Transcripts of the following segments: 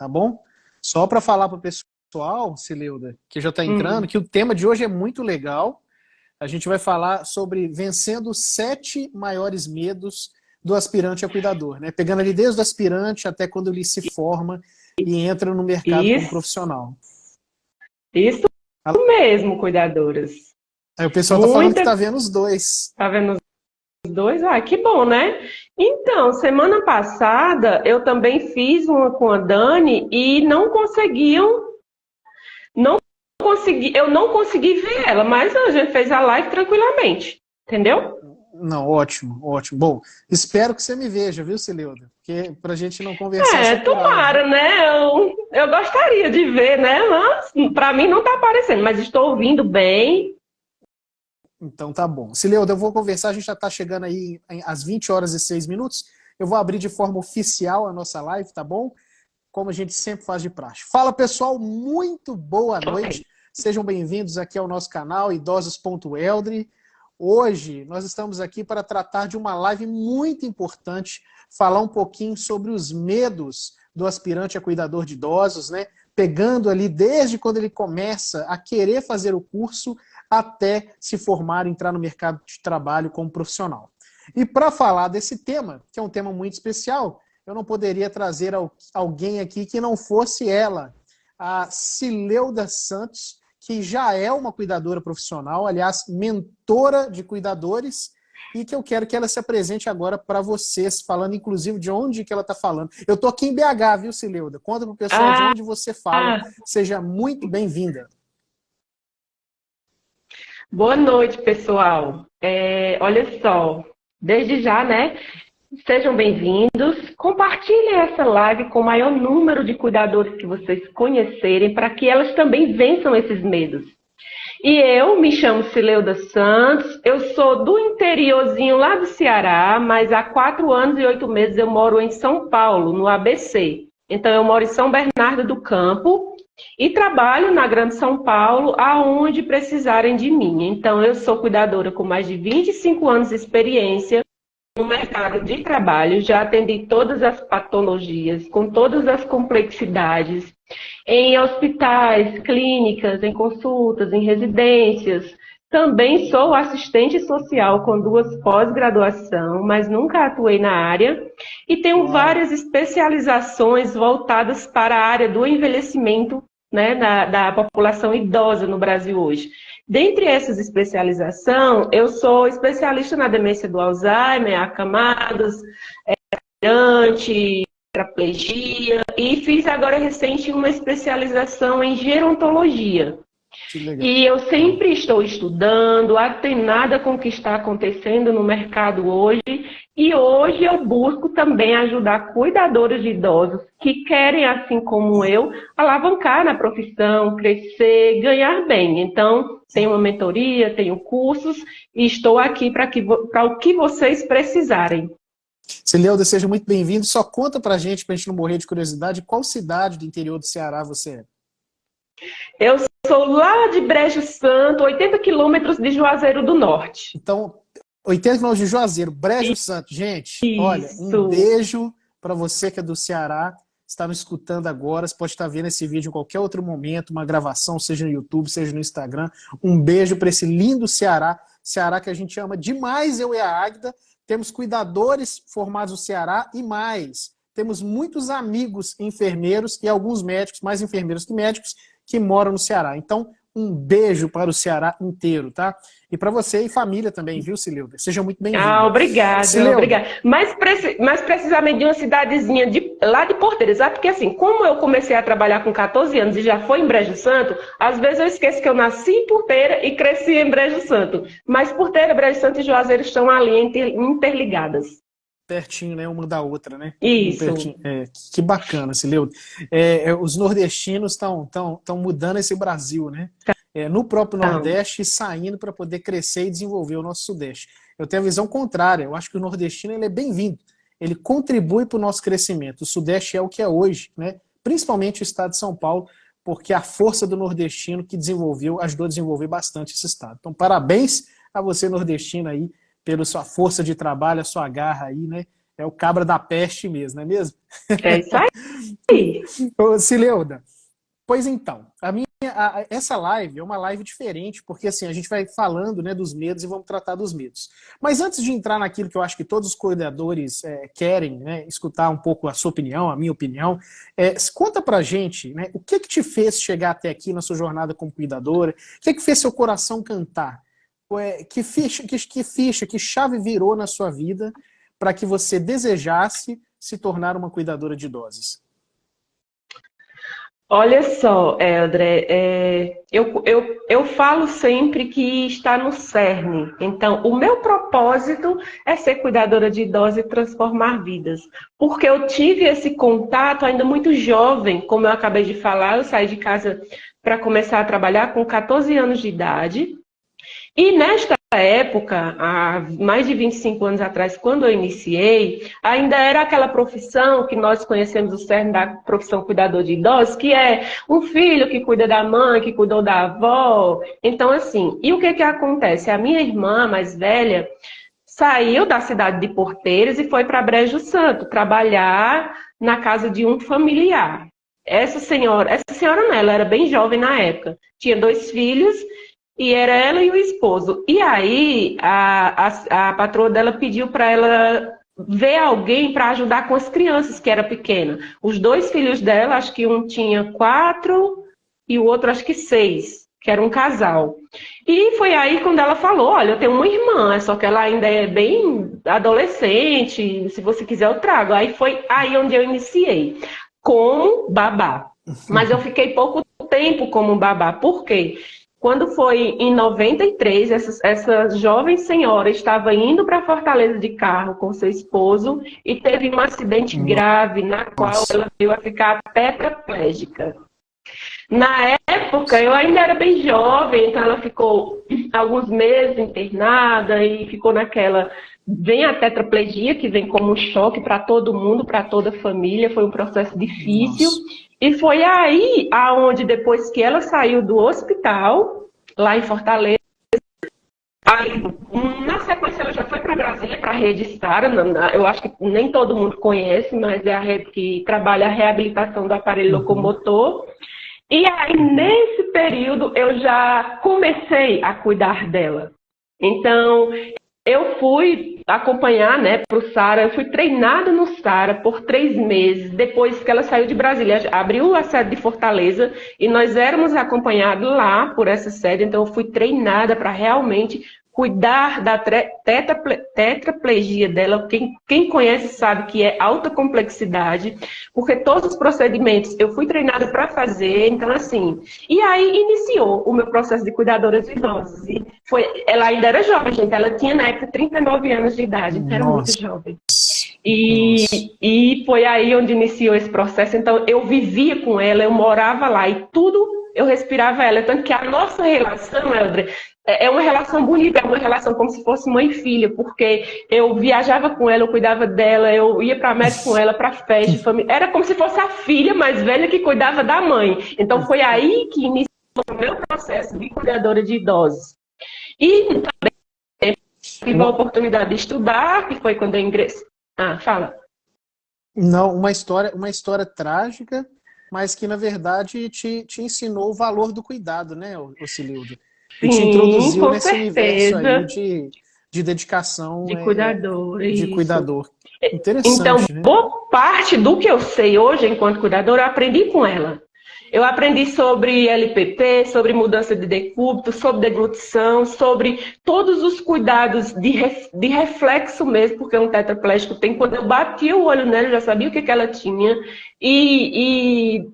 tá bom? Só para falar para o pessoal, Cileuda, que já está entrando, que o tema de hoje é muito legal. A gente vai falar sobre vencendo os 7 maiores medos do aspirante a cuidador, né? Pegando ali desde o aspirante até quando ele se forma e entra no mercado como Isso, profissional. isso mesmo, cuidadoras. Aí o pessoal tá falando que tá vendo os dois. Tá vendo os dois? Ah, que bom, né? Então, semana passada eu também fiz uma com a Dani e eu não consegui ver ela, mas a gente fez a live tranquilamente, entendeu? Não, ótimo, ótimo. Bom, espero que você me veja, viu, Cileuda? Porque pra gente não conversar só por áudio. Tomara, né? Eu gostaria de ver, né? Mas pra mim não tá aparecendo, mas estou ouvindo bem. Então tá bom. Cileuda, eu vou conversar, a gente já tá chegando aí às 20h06. Eu vou abrir de forma oficial a nossa live, tá bom? Como a gente sempre faz de praxe. Fala, pessoal, muito boa noite. Sejam bem-vindos aqui ao nosso canal Idosos.Eldre. Hoje nós estamos aqui para tratar de uma live muito importante, falar um pouquinho sobre os medos do aspirante a cuidador de idosos, né? Pegando ali desde quando ele começa a querer fazer o curso até se formar, entrar no mercado de trabalho como profissional. E para falar desse tema, que é um tema muito especial, eu não poderia trazer alguém aqui que não fosse ela, a Cileuda Santos, que já é uma cuidadora profissional, aliás, mentora de cuidadores, e que eu quero que ela se apresente agora para vocês, falando inclusive de onde que ela está falando. Eu estou aqui em BH, viu, Cileuda? Conta para o pessoal de onde você fala. Seja muito bem-vinda. Boa noite, pessoal. Olha só, desde já, né? Sejam bem-vindos. Compartilhem essa live com o maior número de cuidadores que vocês conhecerem, para que elas também vençam esses medos. E eu me chamo Cileuda Santos, eu sou do interiorzinho lá do Ceará, mas há 4 anos e 8 meses eu moro em São Paulo, no ABC. Então eu moro em São Bernardo do Campo e trabalho na Grande São Paulo, aonde precisarem de mim. Então eu sou cuidadora com mais de 25 anos de experiência no mercado de trabalho, já atendi todas as patologias, com todas as complexidades, em hospitais, clínicas, em consultas, em residências. Também sou assistente social com 2 pós-graduação, mas nunca atuei na área. E tenho várias especializações voltadas para a área do envelhecimento, né, da população idosa no Brasil hoje. Dentre essas especializações, eu sou especialista na demência do Alzheimer, acamados, tetraplegia, e fiz agora recente uma especialização em gerontologia. E eu sempre estou estudando, atenada com o que está acontecendo no mercado hoje, e hoje eu busco também ajudar cuidadores de idosos que querem, assim como eu, alavancar na profissão, crescer, ganhar bem. Então, tenho uma mentoria, tenho cursos, e estou aqui para o que vocês precisarem. Cileuda, seja muito bem-vindo. Só conta pra gente não morrer de curiosidade, qual cidade do interior do Ceará você é? Eu sou lá de Brejo Santo, 80 quilômetros de Juazeiro do Norte. Então, 80 quilômetros de Juazeiro, Brejo Santo. Gente, olha, um beijo para você que é do Ceará, está nos escutando agora, você pode estar vendo esse vídeo em qualquer outro momento, uma gravação, seja no YouTube, seja no Instagram. Um beijo para esse lindo Ceará, Ceará que a gente ama demais, eu e a Águida. Temos cuidadores formados no Ceará e mais. Temos muitos amigos enfermeiros e alguns médicos, mais enfermeiros que médicos, que moram no Ceará. Então, um beijo para o Ceará inteiro, tá? E para você e família também, viu, Cileuda? Seja muito bem-vinda. Obrigada, obrigada. Mais precisamente de uma cidadezinha lá de Porteiras, sabe? Porque assim, como eu comecei a trabalhar com 14 anos e já foi em Brejo Santo, às vezes eu esqueço que eu nasci em Porteira e cresci em Brejo Santo. Mas Porteira, Brejo Santo e Juazeiro estão ali interligadas. Pertinho, né? Uma da outra, né? Isso. Que bacana, Cileuda. Os nordestinos estão mudando esse Brasil, né? No próprio Nordeste, saindo para poder crescer e desenvolver o nosso Sudeste. Eu tenho a visão contrária. Eu acho que o nordestino ele é bem-vindo. Ele contribui para o nosso crescimento. O Sudeste é o que é hoje, né? Principalmente o estado de São Paulo, porque a força do nordestino que ajudou a desenvolver bastante esse estado. Então, parabéns a você, nordestino, aí, pela sua força de trabalho, a sua garra aí, né? É o cabra da peste mesmo, não é mesmo? É isso aí. Ô, Cileuda, pois então, essa live é uma live diferente, porque assim, a gente vai falando, né, dos medos e vamos tratar dos medos. Mas antes de entrar naquilo que eu acho que todos os cuidadores querem, né, escutar um pouco a sua opinião, a minha opinião, conta pra gente, né, o que te fez chegar até aqui na sua jornada como cuidadora, o que fez seu coração cantar? Que ficha, que chave virou na sua vida para que você desejasse se tornar uma cuidadora de idosos? Olha só, Eldre, eu falo sempre que está no cerne. Então, o meu propósito é ser cuidadora de idosos e transformar vidas. Porque eu tive esse contato ainda muito jovem, como eu acabei de falar, eu saí de casa para começar a trabalhar com 14 anos de idade. E nesta época, há mais de 25 anos atrás, quando eu iniciei, ainda era aquela profissão que nós conhecemos, o cerne da profissão cuidador de idosos, que é um filho que cuida da mãe, que cuidou da avó. Então, assim, e o que acontece? A minha irmã mais velha saiu da cidade de Porteiras e foi para Brejo Santo trabalhar na casa de um familiar. Essa senhora não, ela era bem jovem na época, tinha 2 filhos, e era ela e o esposo. E aí, a patroa dela pediu para ela ver alguém para ajudar com as crianças, que era pequena. Os 2 filhos dela, acho que um tinha 4 e o outro acho que 6, que era um casal. E foi aí quando ela falou, olha, eu tenho uma irmã, só que ela ainda é bem adolescente, se você quiser eu trago. Aí foi aí onde eu iniciei, como babá. Mas eu fiquei pouco tempo como babá. Por quê? Quando foi em 93, essa jovem senhora estava indo para Fortaleza de carro com seu esposo e teve um acidente grave na qual ela veio a ficar tetraplégica. Na época, eu ainda era bem jovem, então ela ficou alguns meses internada e ficou naquela... Vem a tetraplegia, que vem como um choque para todo mundo, para toda a família, foi um processo difícil. Nossa. E foi aí aonde, depois que ela saiu do hospital, lá em Fortaleza, aí, na sequência ela já foi para Brasília, para a rede Sara, eu acho que nem todo mundo conhece, mas é a rede que trabalha a reabilitação do aparelho locomotor. E aí, nesse período, eu já comecei a cuidar dela. Então, eu fui acompanhar, né, para o Sara, eu fui treinada no Sara por 3 meses, depois que ela saiu de Brasília, abriu a sede de Fortaleza e nós éramos acompanhados lá por essa sede, então eu fui treinada para realmente cuidar da tetraplegia dela. Quem conhece sabe que é alta complexidade, porque todos os procedimentos eu fui treinada para fazer, então assim, e aí iniciou o meu processo de cuidadora de idosos. E ela ainda era jovem, gente, ela tinha na época 39 anos de idade, então era muito jovem. E foi aí onde iniciou esse processo, então eu vivia com ela, eu morava lá e tudo eu respirava ela, tanto que a nossa relação, Eldre, é uma relação bonita, é uma relação como se fosse mãe e filha, porque eu viajava com ela, eu cuidava dela, eu ia para a América com ela, para festa, família. Era como se fosse a filha mais velha que cuidava da mãe. Então foi aí que iniciou o meu processo de cuidadora de idosos. E também tive a oportunidade de estudar, que foi quando eu ingressei. Fala. Não, uma história trágica, mas que na verdade te ensinou o valor do cuidado, né, Ocilildo? E te introduziu nesse universo aí de dedicação de cuidador. De cuidador. Interessante, então, né? boa parte do que eu sei hoje enquanto cuidadora, eu aprendi com ela. Eu aprendi sobre LPP, sobre mudança de decúbito, sobre deglutição, sobre todos os cuidados de reflexo mesmo, porque um tetraplégico tem. Quando eu bati o olho nela, eu já sabia o que ela tinha. E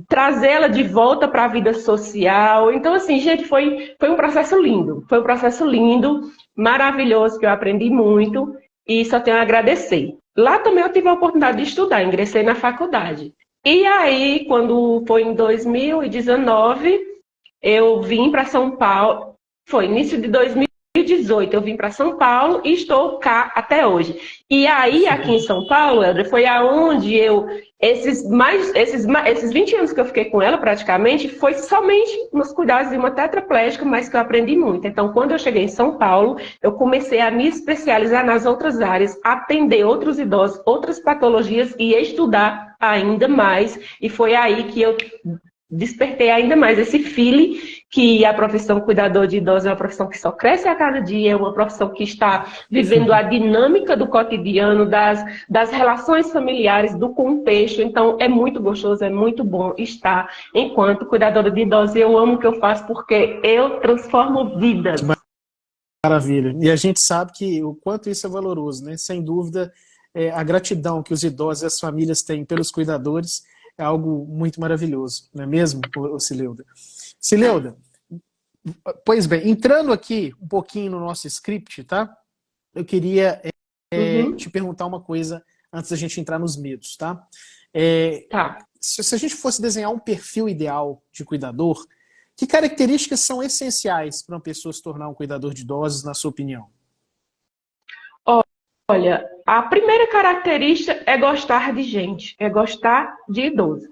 trazê-la de volta para a vida social. Então, assim, gente, foi um processo lindo. Foi um processo lindo, maravilhoso, que eu aprendi muito e só tenho a agradecer. Lá também eu tive a oportunidade de estudar, ingressei na faculdade. E aí, quando foi em 2019, eu vim para São Paulo, foi início de 2019, 2018 eu vim para São Paulo e estou cá até hoje. E aí, aqui em São Paulo, Helder, foi aonde esses 20 anos que eu fiquei com ela, praticamente, foi somente nos cuidados de uma tetraplégica, mas que eu aprendi muito. Então, quando eu cheguei em São Paulo, eu comecei a me especializar nas outras áreas, atender outros idosos, outras patologias e estudar ainda mais. E foi aí que eu despertei ainda mais esse feeling que a profissão cuidador de idosos é uma profissão que só cresce a cada dia, é uma profissão que está vivendo a dinâmica do cotidiano, das relações familiares, do contexto. Então, é muito gostoso, é muito bom estar enquanto cuidadora de idosos. Eu amo o que eu faço porque eu transformo vidas. Maravilha. E a gente sabe que o quanto isso é valoroso, né? Sem dúvida, a gratidão que os idosos e as famílias têm pelos cuidadores é algo muito maravilhoso, não é mesmo, Cileuda? Cileuda, pois bem, entrando aqui um pouquinho no nosso script, tá? Eu queria te perguntar uma coisa antes da gente entrar nos medos, tá? Tá. Se a gente fosse desenhar um perfil ideal de cuidador, que características são essenciais para uma pessoa se tornar um cuidador de idosos, na sua opinião? Olha, a primeira característica é gostar de gente, é gostar de idoso.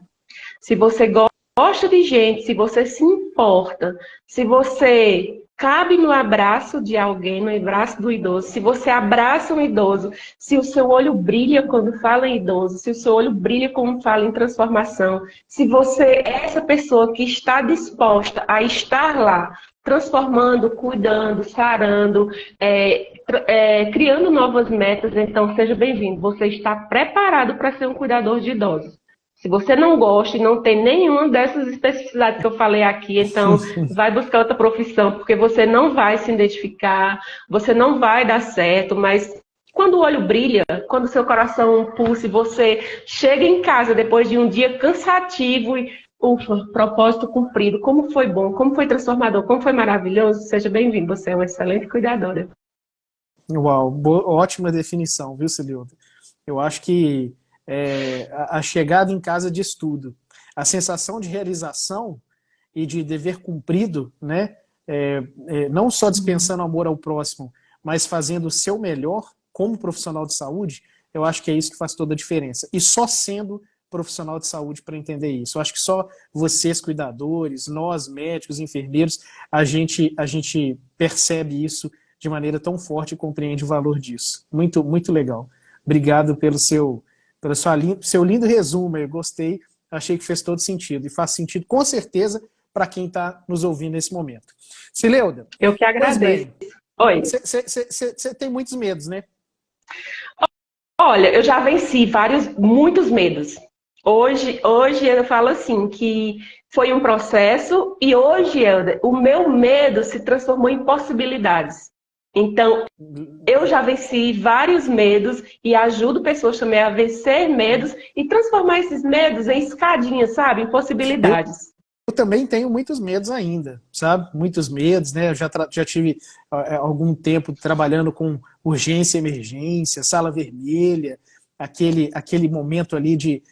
Se você gosta de gente, se você se importa, se você cabe no abraço de alguém, no abraço do idoso, se você abraça um idoso, se o seu olho brilha quando fala em idoso, se o seu olho brilha quando fala em transformação, se você é essa pessoa que está disposta a estar lá, transformando, cuidando, sarando, criando novas metas, então seja bem-vindo. Você está preparado para ser um cuidador de idosos. Se você não gosta e não tem nenhuma dessas especificidades que eu falei aqui, então vai buscar outra profissão, porque você não vai se identificar, você não vai dar certo, mas quando o olho brilha, quando o seu coração pulsa e você chega em casa depois de um dia cansativo e ufa, propósito cumprido, como foi bom, como foi transformador, como foi maravilhoso, seja bem-vindo, você é uma excelente cuidadora. Uau, ótima definição, viu, Cileuda? Eu acho que a chegada em casa diz tudo. A sensação de realização e de dever cumprido, né? Não só dispensando amor ao próximo, mas fazendo o seu melhor como profissional de saúde, eu acho que é isso que faz toda a diferença. E só sendo profissional de saúde para entender isso. Eu acho que só vocês, cuidadores, nós, médicos, enfermeiros, a gente percebe isso de maneira tão forte e compreende o valor disso. Muito, muito legal. Obrigado pelo seu lindo resumo. Eu gostei, achei que fez todo sentido. E faz sentido, com certeza, para quem está nos ouvindo nesse momento. Cileuda. Eu que agradeço. Oi. Você tem muitos medos, né? Olha, eu já venci muitos medos. Hoje eu falo assim, que foi um processo e hoje, Helder, o meu medo se transformou em possibilidades. Então, eu já venci vários medos e ajudo pessoas também a vencer medos e transformar esses medos em escadinhas, sabe? Em possibilidades. Eu também tenho muitos medos ainda, sabe? Muitos medos, né? Eu já tive algum tempo trabalhando com urgência e emergência, sala vermelha, aquele momento ali de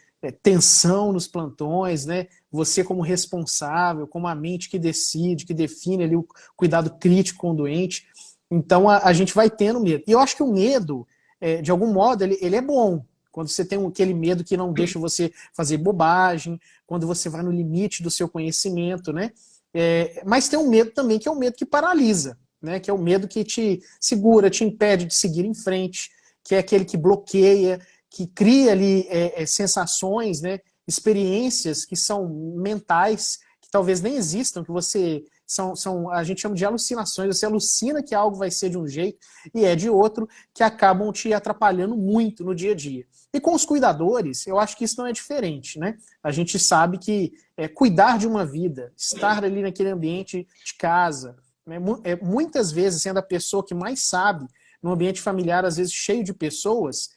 tensão nos plantões, né? Você como responsável, como a mente que decide, que define ali o cuidado crítico com o doente. Então a gente vai tendo medo. E eu acho que o medo, de algum modo, ele é bom. Quando você tem aquele medo que não deixa você fazer bobagem, quando você vai no limite do seu conhecimento, né? Mas tem um medo também que é um medo que paralisa, né? Que é o medo que te segura, te impede de seguir em frente, que é aquele que bloqueia, que cria ali sensações, né? Experiências que são mentais, que talvez nem existam, que você... a gente chama de alucinações, você alucina que algo vai ser de um jeito e é de outro, que acabam te atrapalhando muito no dia a dia. E com os cuidadores, eu acho que isso não é diferente, né? A gente sabe que cuidar de uma vida, estar ali naquele ambiente de casa, né? Muitas vezes sendo a pessoa que mais sabe, num ambiente familiar, às vezes cheio de pessoas,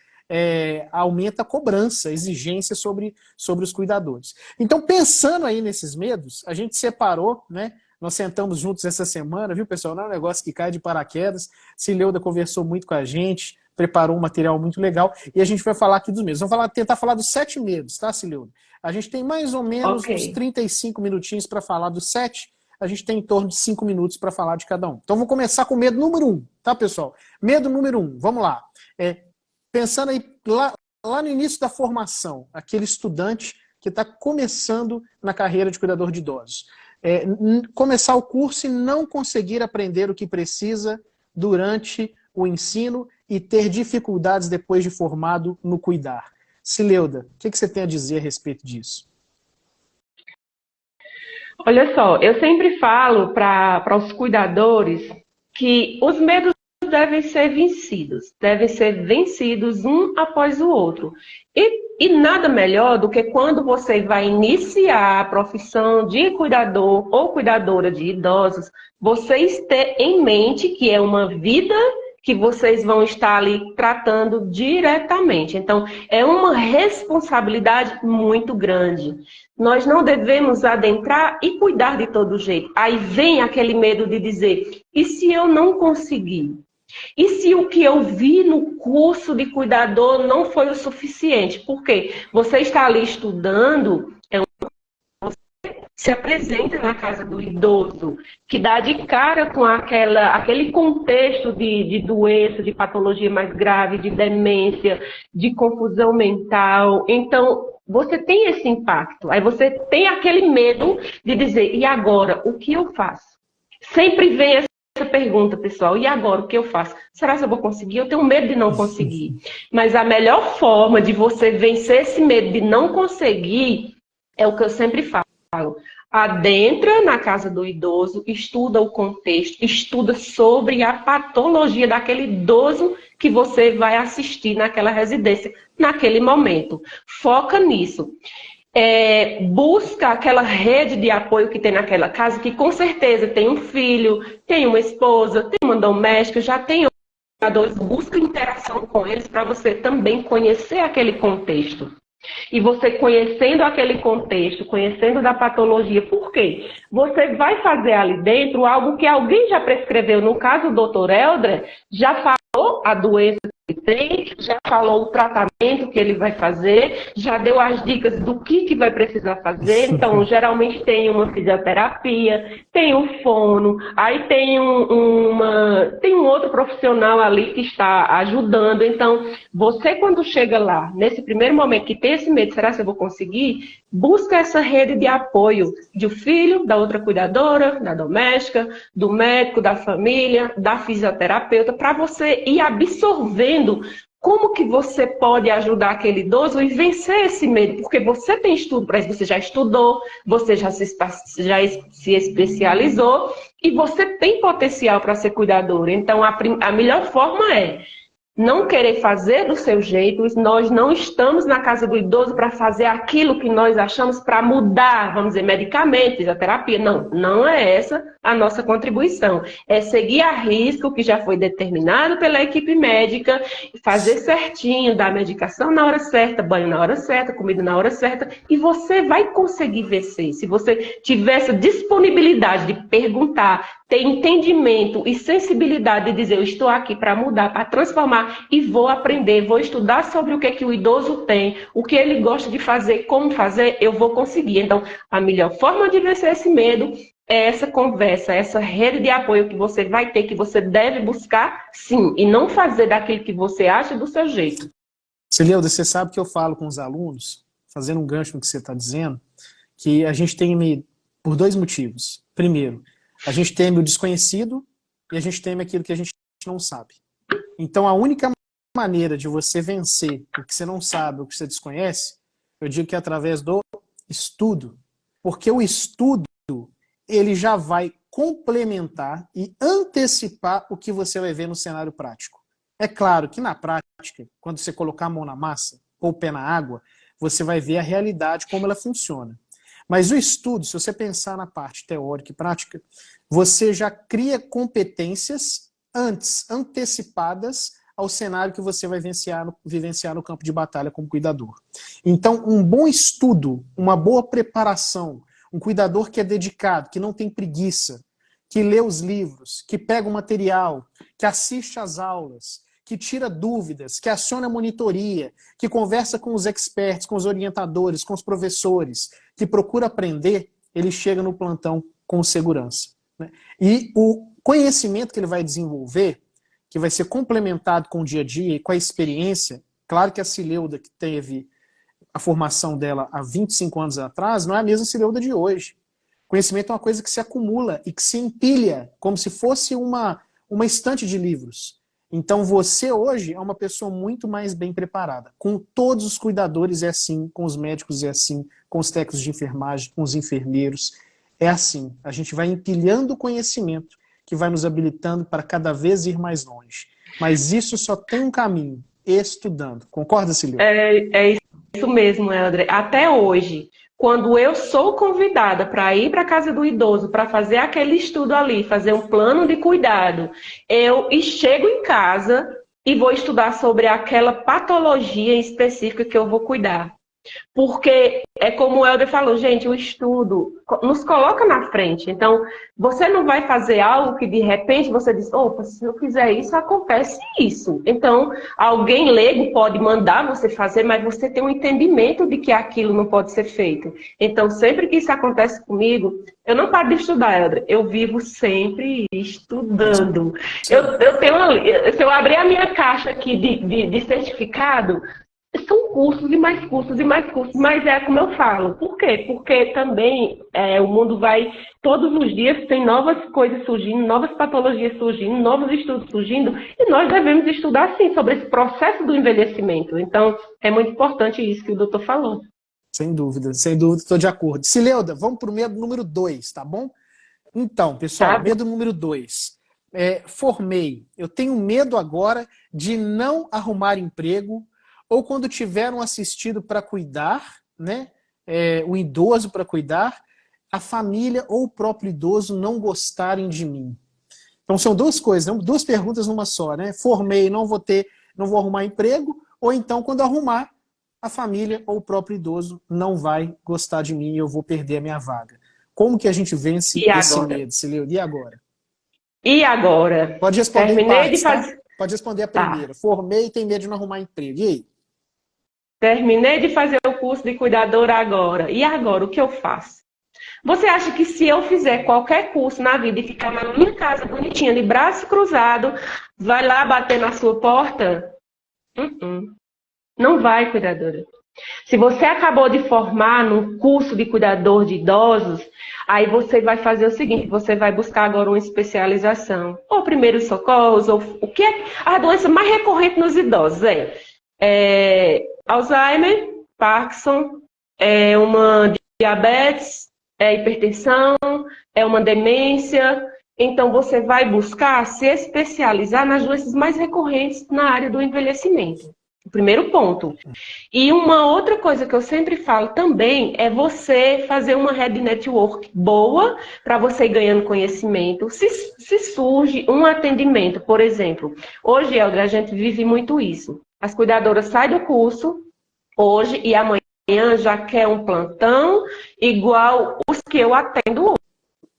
aumenta a cobrança, a exigência sobre os cuidadores. Então, pensando aí nesses medos, a gente separou, né? Nós sentamos juntos essa semana, viu, pessoal? Não é um negócio que cai de paraquedas. Cileuda conversou muito com a gente, preparou um material muito legal, e a gente vai falar aqui dos medos. Vamos tentar falar dos 7 medos, tá, Cileuda? A gente tem mais ou menos uns 35 minutinhos para falar dos 7. a gente tem em torno de 5 minutos para falar de cada um. Então, vou começar com o medo número 1, tá, pessoal? Medo número 1, vamos lá. Pensando aí lá no início da formação, aquele estudante que está começando na carreira de cuidador de idosos. Começar o curso e não conseguir aprender o que precisa durante o ensino e ter dificuldades depois de formado no cuidar. Sileuda, o que você tem a dizer a respeito disso? Olha só, eu sempre falo para os cuidadores que os medos devem ser vencidos um após o outro. E nada melhor do que quando você vai iniciar a profissão de cuidador ou cuidadora de idosos, vocês ter em mente que é uma vida que vocês vão estar ali tratando diretamente. Então, é uma responsabilidade muito grande. Nós não devemos adentrar e cuidar de todo jeito. Aí vem aquele medo de dizer, e se eu não conseguir? E se o que eu vi no curso de cuidador não foi o suficiente? Por quê? Você está ali estudando, se apresenta na casa do idoso, que dá de cara com aquele contexto de doença, de patologia mais grave, de demência, de confusão mental. Então, você tem esse impacto. Aí você tem aquele medo de dizer, e agora, o que eu faço? Sempre vem essa pergunta, pessoal, e agora, o que eu faço? Será que eu vou conseguir? Eu tenho medo de não conseguir. Mas a melhor forma de você vencer esse medo de não conseguir é o que eu sempre falo. Adentra na casa do idoso, estuda o contexto, estuda sobre a patologia daquele idoso que você vai assistir naquela residência, naquele momento. Foca nisso. Busca aquela rede de apoio que tem naquela casa, que com certeza tem um filho, tem uma esposa, tem uma doméstica, já tem cuidadores. Busca interação com eles para você também conhecer aquele contexto. E você conhecendo aquele contexto, conhecendo da patologia, por quê? Você vai fazer ali dentro algo que alguém já prescreveu. No caso, o doutor Helder já falou a doença que tem, já falou o tratamento que ele vai fazer, já deu as dicas do que vai precisar fazer. Então, geralmente tem uma fisioterapia, tem um fono, aí tem um outro profissional ali que está ajudando. Então, você quando chega lá, nesse primeiro momento que tem esse medo, será que eu vou conseguir? Busca essa rede de apoio do filho, da outra cuidadora, da doméstica, do médico, da família, da fisioterapeuta, para você ir absorvendo como que você pode ajudar aquele idoso e vencer esse medo? Porque você tem estudo para isso, você já estudou, você já se especializou e você tem potencial para ser cuidador. Então, a melhor forma é não querer fazer do seu jeito. Nós não estamos na casa do idoso para fazer aquilo que nós achamos para mudar, vamos dizer, medicamentos, fisioterapia. Não, não é essa a nossa contribuição. É seguir a risco o que já foi determinado pela equipe médica, fazer certinho, dar medicação na hora certa, banho na hora certa, comida na hora certa, e você vai conseguir vencer. Se você tiver essa disponibilidade de perguntar, ter entendimento e sensibilidade de dizer, eu estou aqui para mudar, para transformar e vou aprender, vou estudar sobre o que o idoso tem, o que ele gosta de fazer, como fazer, eu vou conseguir. Então, a melhor forma de vencer esse medo é essa conversa, essa rede de apoio que você vai ter, que você deve buscar, sim, e não fazer daquilo que você acha do seu jeito. Sileuda, você sabe que eu falo com os alunos, fazendo um gancho no que você está dizendo, que a gente tem medo por 2 motivos. Primeiro, a gente teme o desconhecido e a gente teme aquilo que a gente não sabe. Então, a única maneira de você vencer o que você não sabe, o que você desconhece, eu digo que é através do estudo. Porque o estudo, ele já vai complementar e antecipar o que você vai ver no cenário prático. É claro que na prática, quando você colocar a mão na massa ou o pé na água, você vai ver a realidade, como ela funciona. Mas o estudo, se você pensar na parte teórica e prática, você já cria competências antecipadas ao cenário que você vai vivenciar no campo de batalha como cuidador. Então, um bom estudo, uma boa preparação, um cuidador que é dedicado, que não tem preguiça, que lê os livros, que pega o material, que assiste às aulas, que tira dúvidas, que aciona a monitoria, que conversa com os experts, com os orientadores, com os professores, que procura aprender, ele chega no plantão com segurança, né? E o conhecimento que ele vai desenvolver, que vai ser complementado com o dia a dia e com a experiência, claro que a Cileuda, que teve a formação dela há 25 anos atrás, não é a mesma Cileuda de hoje. Conhecimento é uma coisa que se acumula e que se empilha, como se fosse uma estante de livros. Então você hoje é uma pessoa muito mais bem preparada. Com todos os cuidadores é assim, com os médicos é assim, com os técnicos de enfermagem, com os enfermeiros. É assim. A gente vai empilhando conhecimento que vai nos habilitando para cada vez ir mais longe. Mas isso só tem um caminho, estudando. Concorda, Cileuda? É isso mesmo, Helder. Até hoje, quando eu sou convidada para ir para a casa do idoso, para fazer aquele estudo ali, fazer um plano de cuidado, eu chego em casa e vou estudar sobre aquela patologia específica que eu vou cuidar. Porque é como o Helder falou, gente, o estudo nos coloca na frente. Então, você não vai fazer algo que de repente você diz, opa, se eu fizer isso, acontece isso. Então, alguém leigo pode mandar você fazer, mas você tem um entendimento de que aquilo não pode ser feito. Então, sempre que isso acontece comigo, eu não paro de estudar, Helder. Eu vivo sempre estudando. Eu tenho se eu abrir a minha caixa aqui de certificado, são cursos e mais cursos e mais cursos, mas é como eu falo. Por quê? Porque também o mundo vai, todos os dias tem novas coisas surgindo, novas patologias surgindo, novos estudos surgindo, e nós devemos estudar, sim, sobre esse processo do envelhecimento. Então, é muito importante isso que o doutor falou. Sem dúvida, estou de acordo. Cileuda, vamos para o medo número 2, tá bom? Então, pessoal, medo número 2. Formei. Eu tenho medo agora de não arrumar emprego, ou quando tiver um assistido para cuidar, né, o idoso para cuidar, a família ou o próprio idoso não gostarem de mim. Então são duas coisas, duas perguntas numa só, né? Formei, não vou arrumar emprego, ou então quando arrumar, a família ou o próprio idoso não vai gostar de mim e eu vou perder a minha vaga. Como que a gente vence esse medo, Cileuda? E agora? E agora? Pode responder Terminei em partes, de fazer... tá? Pode responder a primeira. Formei e tem medo de não arrumar emprego. E aí? Terminei de fazer o curso de cuidadora agora. E agora, o que eu faço? Você acha que se eu fizer qualquer curso na vida e ficar na minha casa bonitinha, de braço cruzado, vai lá bater na sua porta? Não vai, cuidadora. Se você acabou de formar num curso de cuidador de idosos, aí você vai fazer o seguinte, você vai buscar agora uma especialização. Ou primeiros socorros, ou o que é a doença mais recorrente nos idosos? Alzheimer, Parkinson, uma diabetes, hipertensão, uma demência. Então, você vai buscar se especializar nas doenças mais recorrentes na área do envelhecimento. O primeiro ponto. E uma outra coisa que eu sempre falo também é você fazer uma rede network boa para você ir ganhando conhecimento. Se surge um atendimento, por exemplo, hoje, Helder, a gente vive muito isso. As cuidadoras saem do curso hoje e amanhã já quer um plantão igual os que eu atendo hoje.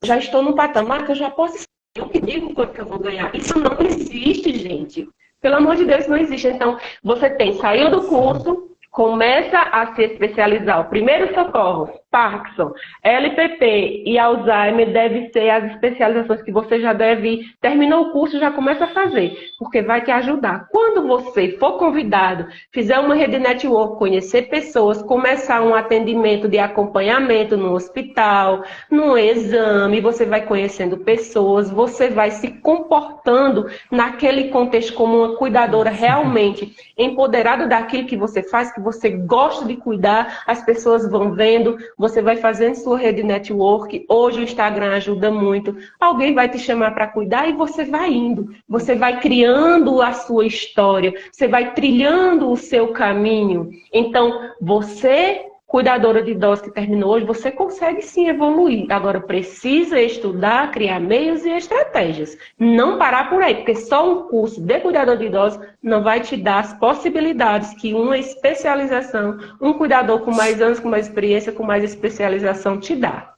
Já estou num patamar que eu já posso escolher. Eu que digo quanto que eu vou ganhar. Isso não existe, gente. Pelo amor de Deus, não existe. Então, você saiu do curso, começa a se especializar. O primeiro socorro, Parkinson, LPP e Alzheimer deve ser as especializações que você já deve, terminou o curso, já começa a fazer, porque vai te ajudar. Quando você for convidado, fizer uma rede network, conhecer pessoas, começar um atendimento de acompanhamento no hospital, no exame, você vai conhecendo pessoas, você vai se comportando naquele contexto como uma cuidadora realmente empoderada daquilo que você faz, que você gosta de cuidar, as pessoas vão vendo, você vai fazendo sua rede network, hoje o Instagram ajuda muito, alguém vai te chamar para cuidar e você vai indo, você vai criando a sua história, você vai trilhando o seu caminho. Então, você, cuidadora de idosos que terminou hoje, você consegue sim evoluir. Agora, precisa estudar, criar meios e estratégias. Não parar por aí, porque só um curso de cuidador de idosos não vai te dar as possibilidades que uma especialização, um cuidador com mais anos, com mais experiência, com mais especialização te dá.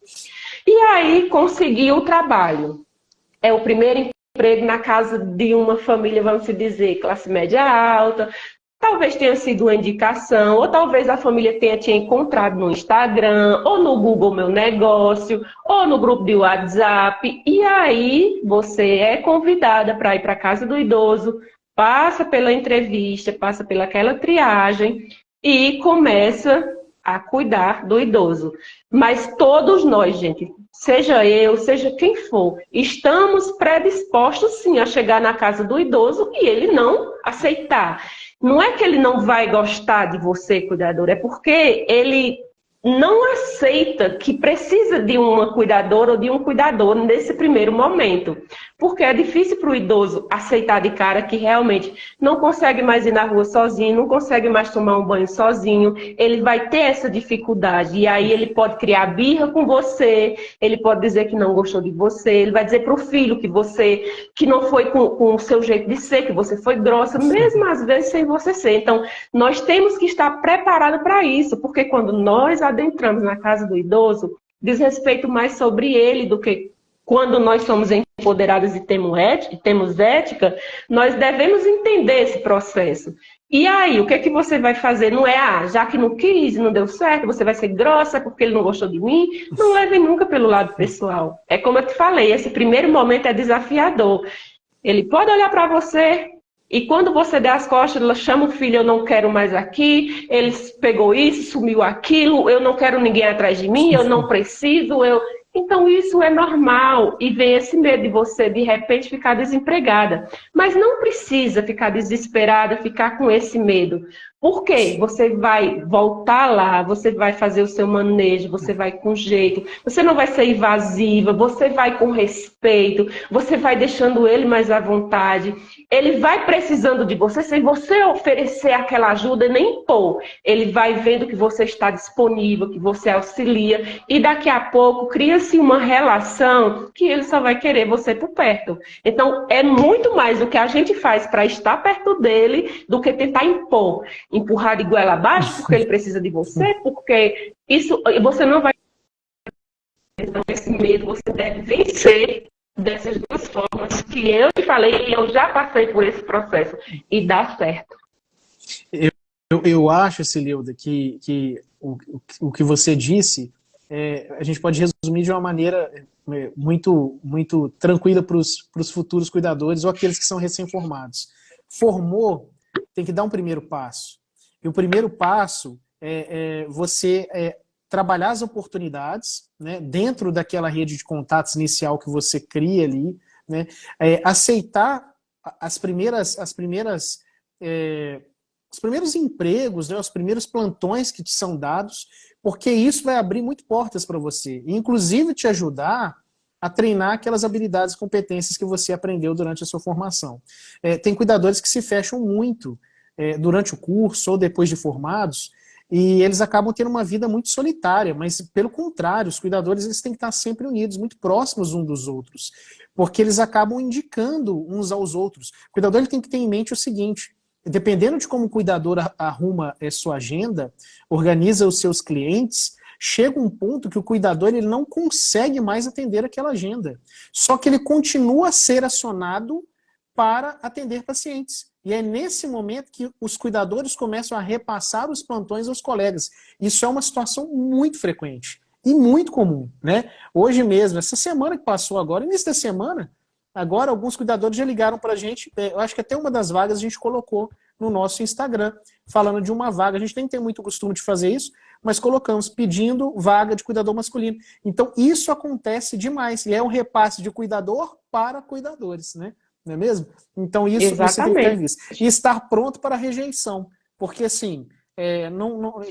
E aí, conseguir o trabalho. É o primeiro emprego na casa de uma família, vamos dizer, classe média alta. Talvez tenha sido uma indicação, ou talvez a família tenha te encontrado no Instagram, ou no Google Meu Negócio, ou no grupo de WhatsApp. E aí você é convidada para ir para a casa do idoso, passa pela entrevista, passa pelaquela triagem e começa a cuidar do idoso. Mas todos nós, gente, seja eu, seja quem for, estamos predispostos sim a chegar na casa do idoso e ele não aceitar. Não é que ele não vai gostar de você, cuidador, é porque ele não aceita que precisa de uma cuidadora ou de um cuidador nesse primeiro momento. Porque é difícil para o idoso aceitar de cara que realmente não consegue mais ir na rua sozinho, não consegue mais tomar um banho sozinho, ele vai ter essa dificuldade. E aí ele pode criar birra com você, ele pode dizer que não gostou de você, ele vai dizer para o filho que não foi com o seu jeito de ser, que você foi grossa, mesmo às vezes sem você ser. Então, nós temos que estar preparados para isso, porque quando nós adentramos na casa do idoso, diz respeito mais sobre ele do que quando nós somos empoderados e temos ética, nós devemos entender esse processo. E aí, o que é que você vai fazer? Não é, já que não quis, não deu certo, você vai ser grossa porque ele não gostou de mim? Não leve nunca pelo lado pessoal. É como eu te falei, esse primeiro momento é desafiador. Ele pode olhar para você e quando você der as costas, ela chama o filho, eu não quero mais aqui, ele pegou isso, sumiu aquilo, eu não quero ninguém atrás de mim, eu não preciso, Então isso é normal e vem esse medo de você de repente ficar desempregada. Mas não precisa ficar desesperada, ficar com esse medo. Por quê? Você vai voltar lá, você vai fazer o seu manejo, você vai com jeito, você não vai ser invasiva, você vai com respeito, você vai deixando ele mais à vontade. Ele vai precisando de você sem você oferecer aquela ajuda nem impor. Ele vai vendo que você está disponível, que você auxilia e daqui a pouco cria-se uma relação que ele só vai querer você por perto. Então é muito mais o que a gente faz para estar perto dele do que tentar impor. Empurrar de goela abaixo porque ele precisa de você, porque isso você não vai ter esse medo, você deve vencer dessas duas formas que eu te falei e eu já passei por esse processo e dá certo. Eu acho, Cileuda, que o que você disse, a gente pode resumir de uma maneira muito, muito tranquila para os futuros cuidadores ou aqueles que são recém-formados. Formou, tem que dar um primeiro passo. E o primeiro passo é você trabalhar as oportunidades, né, dentro daquela rede de contatos inicial que você cria ali, né, aceitar os primeiros empregos, né, os primeiros plantões que te são dados, porque isso vai abrir muito portas para você, e inclusive te ajudar a treinar aquelas habilidades e competências que você aprendeu durante a sua formação. Tem cuidadores que se fecham muito durante o curso ou depois de formados, e eles acabam tendo uma vida muito solitária, mas pelo contrário, os cuidadores eles têm que estar sempre unidos, muito próximos uns dos outros, porque eles acabam indicando uns aos outros. O cuidador ele tem que ter em mente o seguinte: dependendo de como o cuidador arruma sua agenda, organiza os seus clientes, chega um ponto que o cuidador ele não consegue mais atender aquela agenda. Só que ele continua a ser acionado para atender pacientes. E é nesse momento que os cuidadores começam a repassar os plantões aos colegas. Isso é uma situação muito frequente e muito comum, né? Hoje mesmo, essa semana que passou agora, início da semana, agora alguns cuidadores já ligaram para a gente, eu acho que até uma das vagas a gente colocou no nosso Instagram, falando de uma vaga. A gente nem tem muito costume de fazer isso, mas colocamos pedindo vaga de cuidador masculino. Então isso acontece demais, e é um repasse de cuidador para cuidadores, né? Não é mesmo? Então isso Exatamente. Você tem que ter visto. E estar pronto para a rejeição. Porque assim,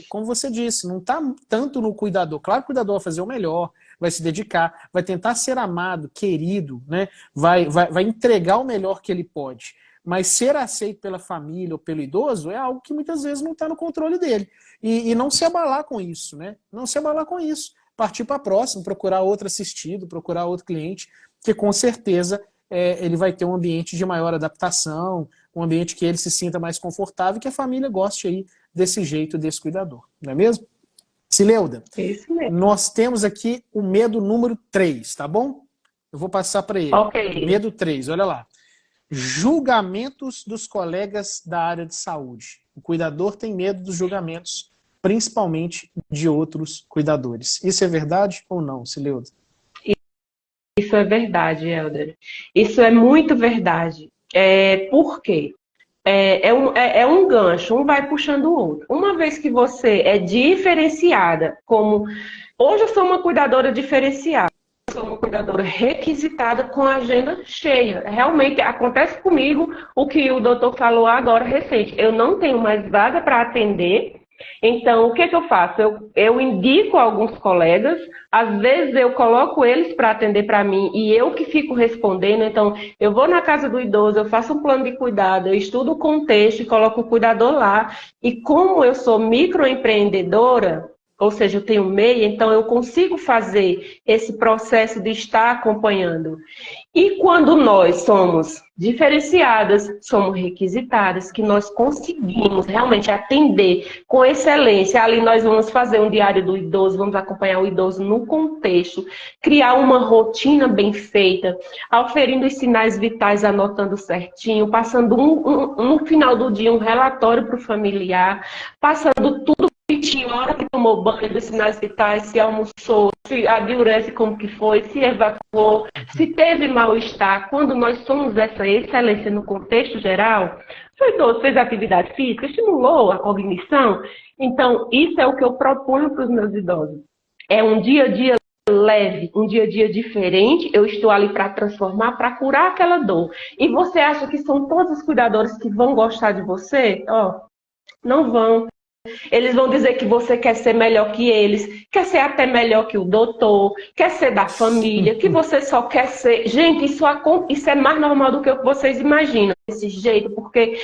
como você disse, não está tanto no cuidador. Claro que o cuidador vai fazer o melhor, vai se dedicar, vai tentar ser amado, querido, né? vai entregar o melhor que ele pode. Mas ser aceito pela família ou pelo idoso é algo que muitas vezes não está no controle dele. E não se abalar com isso, né? Não se abalar com isso. Partir para a próxima, procurar outro assistido, procurar outro cliente, que com certeza ele vai ter um ambiente de maior adaptação, um ambiente que ele se sinta mais confortável e que a família goste aí desse jeito, desse cuidador. Não é mesmo? Cileuda, Isso mesmo. Nós temos aqui o medo número 3, tá bom? Eu vou passar para ele. Ok. Medo 3, olha lá. Julgamentos dos colegas da área de saúde. O cuidador tem medo dos julgamentos, principalmente de outros cuidadores. Isso é verdade ou não, Sileuda? Isso é verdade, Helder. Isso é muito verdade. Por quê? É um gancho, um vai puxando o outro. Uma vez que você é diferenciada, como hoje eu sou uma cuidadora diferenciada, eu sou uma cuidadora requisitada com a agenda cheia. Realmente acontece comigo o que o doutor falou agora recente. Eu não tenho mais vaga para atender. Então, o que eu faço? Eu indico alguns colegas, às vezes eu coloco eles para atender para mim e eu que fico respondendo. Então, eu vou na casa do idoso, eu faço um plano de cuidado, eu estudo o contexto e coloco o cuidador lá. E como eu sou microempreendedora, ou seja, eu tenho MEI, então eu consigo fazer esse processo de estar acompanhando. E quando nós somos diferenciadas, somos requisitadas, que nós conseguimos realmente atender com excelência, ali nós vamos fazer um diário do idoso, vamos acompanhar o idoso no contexto, criar uma rotina bem feita, auferindo os sinais vitais, anotando certinho, passando no final do dia um relatório para o familiar, passando tudo a hora que tomou banho dos sinais vitais, se almoçou, se a diurese como que foi, se evacuou, se teve mal-estar. Quando nós somos essa excelência no contexto geral, o idoso fez atividade física, estimulou a cognição. Então, isso é o que eu proponho para os meus idosos. É um dia a dia leve, um dia a dia diferente, eu estou ali para transformar, para curar aquela dor. E você acha que são todos os cuidadores que vão gostar de você? Não vão. Eles vão dizer que você quer ser melhor que eles, quer ser até melhor que o doutor, quer ser da família, que você só quer ser... Gente, isso é mais normal do que o que vocês imaginam, desse jeito, porque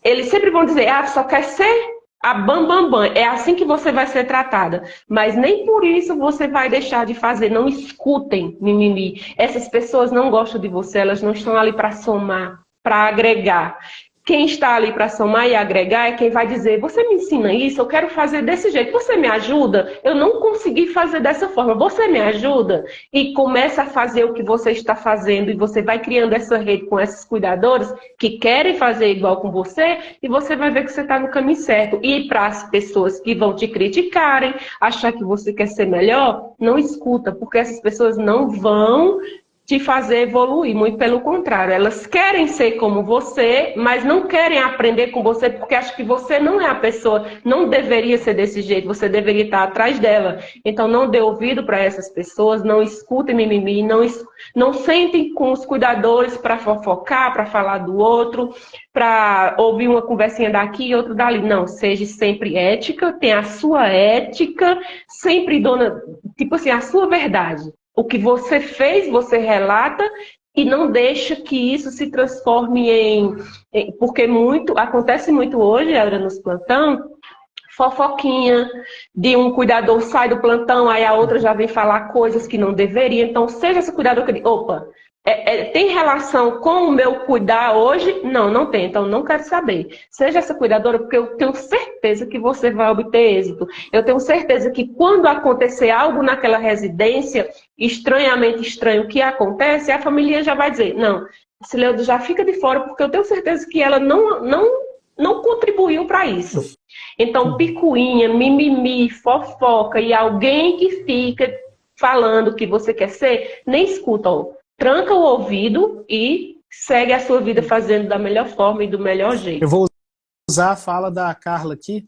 eles sempre vão dizer, só quer ser a bam. É assim que você vai ser tratada. Mas nem por isso você vai deixar de fazer. Não escutem mimimi. Essas pessoas não gostam de você, elas não estão ali para somar, para agregar. Quem está ali para somar e agregar é quem vai dizer, você me ensina isso, eu quero fazer desse jeito, você me ajuda? Eu não consegui fazer dessa forma, você me ajuda? E começa a fazer o que você está fazendo e você vai criando essa rede com esses cuidadores que querem fazer igual com você e você vai ver que você está no caminho certo. E para as pessoas que vão te criticarem, achar que você quer ser melhor, não escuta, porque essas pessoas não vão te fazer evoluir, muito pelo contrário. Elas querem ser como você, mas não querem aprender com você, porque acham que você não é a pessoa, não deveria ser desse jeito, você deveria estar atrás dela. Então não dê ouvido para essas pessoas, não escutem mimimi, não sentem com os cuidadores para fofocar, para falar do outro, para ouvir uma conversinha daqui e outra dali. Não, seja sempre ética, tenha a sua ética, sempre dona, tipo assim, a sua verdade. O que você fez, você relata e não deixa que isso se transforme porque acontece muito hoje, era nos plantão, fofoquinha de um cuidador sai do plantão, aí a outra já vem falar coisas que não deveria. Então, seja esse cuidador que diz, opa, tem relação com o meu cuidar hoje? Não, não tem. Então, não quero saber. Seja essa cuidadora, porque eu tenho certeza que você vai obter êxito. Eu tenho certeza que quando acontecer algo naquela residência, estranhamente estranho que acontece, a família já vai dizer, não, Sileuda já fica de fora, porque eu tenho certeza que ela não contribuiu para isso. Então, picuinha, mimimi, fofoca e alguém que fica falando que você quer ser, nem escuta, tranca o ouvido e segue a sua vida fazendo da melhor forma e do melhor jeito. Eu vou usar a fala da Carla aqui,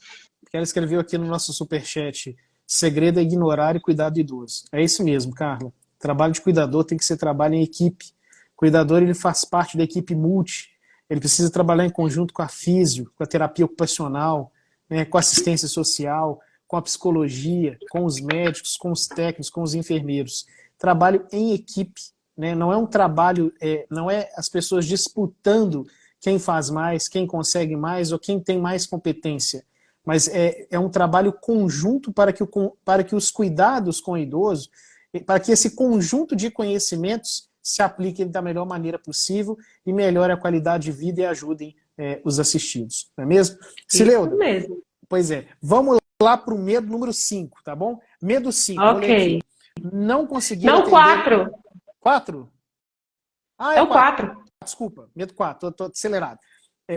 que ela escreveu aqui no nosso superchat, segredo é ignorar e cuidar do idoso. É isso mesmo, Carla. Trabalho de cuidador tem que ser trabalho em equipe. O cuidador, ele faz parte da equipe multi, ele precisa trabalhar em conjunto com a físio, com a terapia ocupacional, né, com a assistência social, com a psicologia, com os médicos, com os técnicos, com os enfermeiros. Trabalho em equipe. Né? Não é um trabalho, não é as pessoas disputando quem faz mais, quem consegue mais ou quem tem mais competência, mas é um trabalho conjunto para que os cuidados com o idoso, para que esse conjunto de conhecimentos se apliquem da melhor maneira possível e melhore a qualidade de vida e ajudem os assistidos, não é mesmo? Sileuda, isso mesmo. Pois é, vamos lá para o medo número 5, tá bom? Medo 5, ok. Não conseguir Não, atender... 4. 4? É o 4. Desculpa, medo 4, tô acelerado.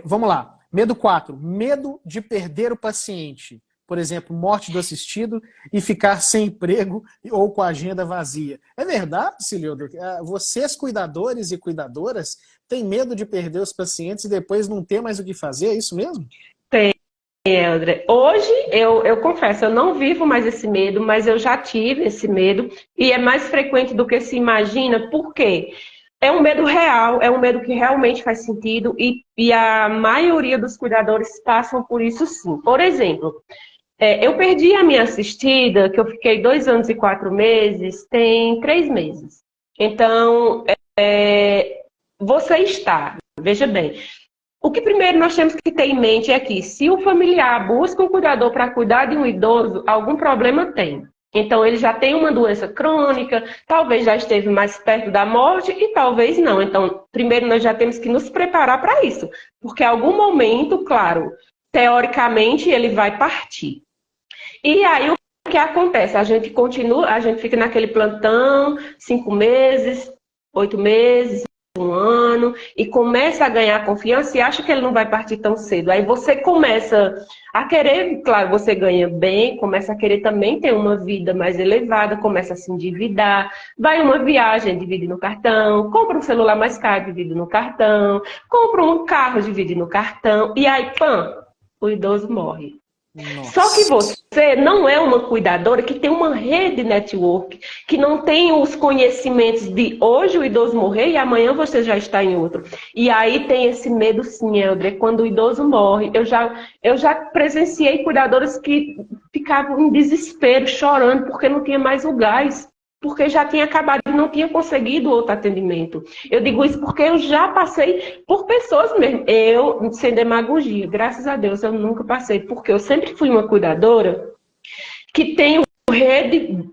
Vamos lá. Medo 4. Medo de perder o paciente. Por exemplo, morte do assistido e ficar sem emprego ou com a agenda vazia. É verdade, Cileudo? Vocês, cuidadores e cuidadoras, têm medo de perder os pacientes e depois não ter mais o que fazer? É isso mesmo? Tem, André. Hoje, eu confesso, eu não vivo mais esse medo, mas eu já tive esse medo e é mais frequente do que se imagina. Por quê? É um medo real, é um medo que realmente faz sentido e a maioria dos cuidadores passam por isso sim. Por exemplo, eu perdi a minha assistida, que eu fiquei 2 anos e 4 meses, tem 3 meses. Então, você está, veja bem, o que primeiro nós temos que ter em mente é que se o familiar busca um cuidador para cuidar de um idoso, algum problema tem. Então, ele já tem uma doença crônica, talvez já esteve mais perto da morte e talvez não. Então, primeiro nós já temos que nos preparar para isso, porque em algum momento, claro, teoricamente ele vai partir. E aí o que acontece? A gente continua, a gente fica naquele plantão, 5 meses, 8 meses, 1 ano, e começa a ganhar confiança e acha que ele não vai partir tão cedo. Aí você começa a querer, claro, você ganha bem, começa a querer também ter uma vida mais elevada, começa a se endividar, vai uma viagem, divide no cartão, compra um celular mais caro, divide no cartão, compra um carro, divide no cartão, e aí, pã, o idoso morre. Nossa. Só que você não é uma cuidadora que tem uma rede network, que não tem os conhecimentos de hoje o idoso morrer e amanhã você já está em outro. E aí tem esse medo sim, Eldre, quando o idoso morre. Eu já presenciei cuidadoras que ficavam em desespero, chorando, porque não tinha mais o gás. Porque já tinha acabado e não tinha conseguido outro atendimento. Eu digo isso porque eu já passei por pessoas mesmo. Eu, sem demagogia, graças a Deus, eu nunca passei. Porque eu sempre fui uma cuidadora que tem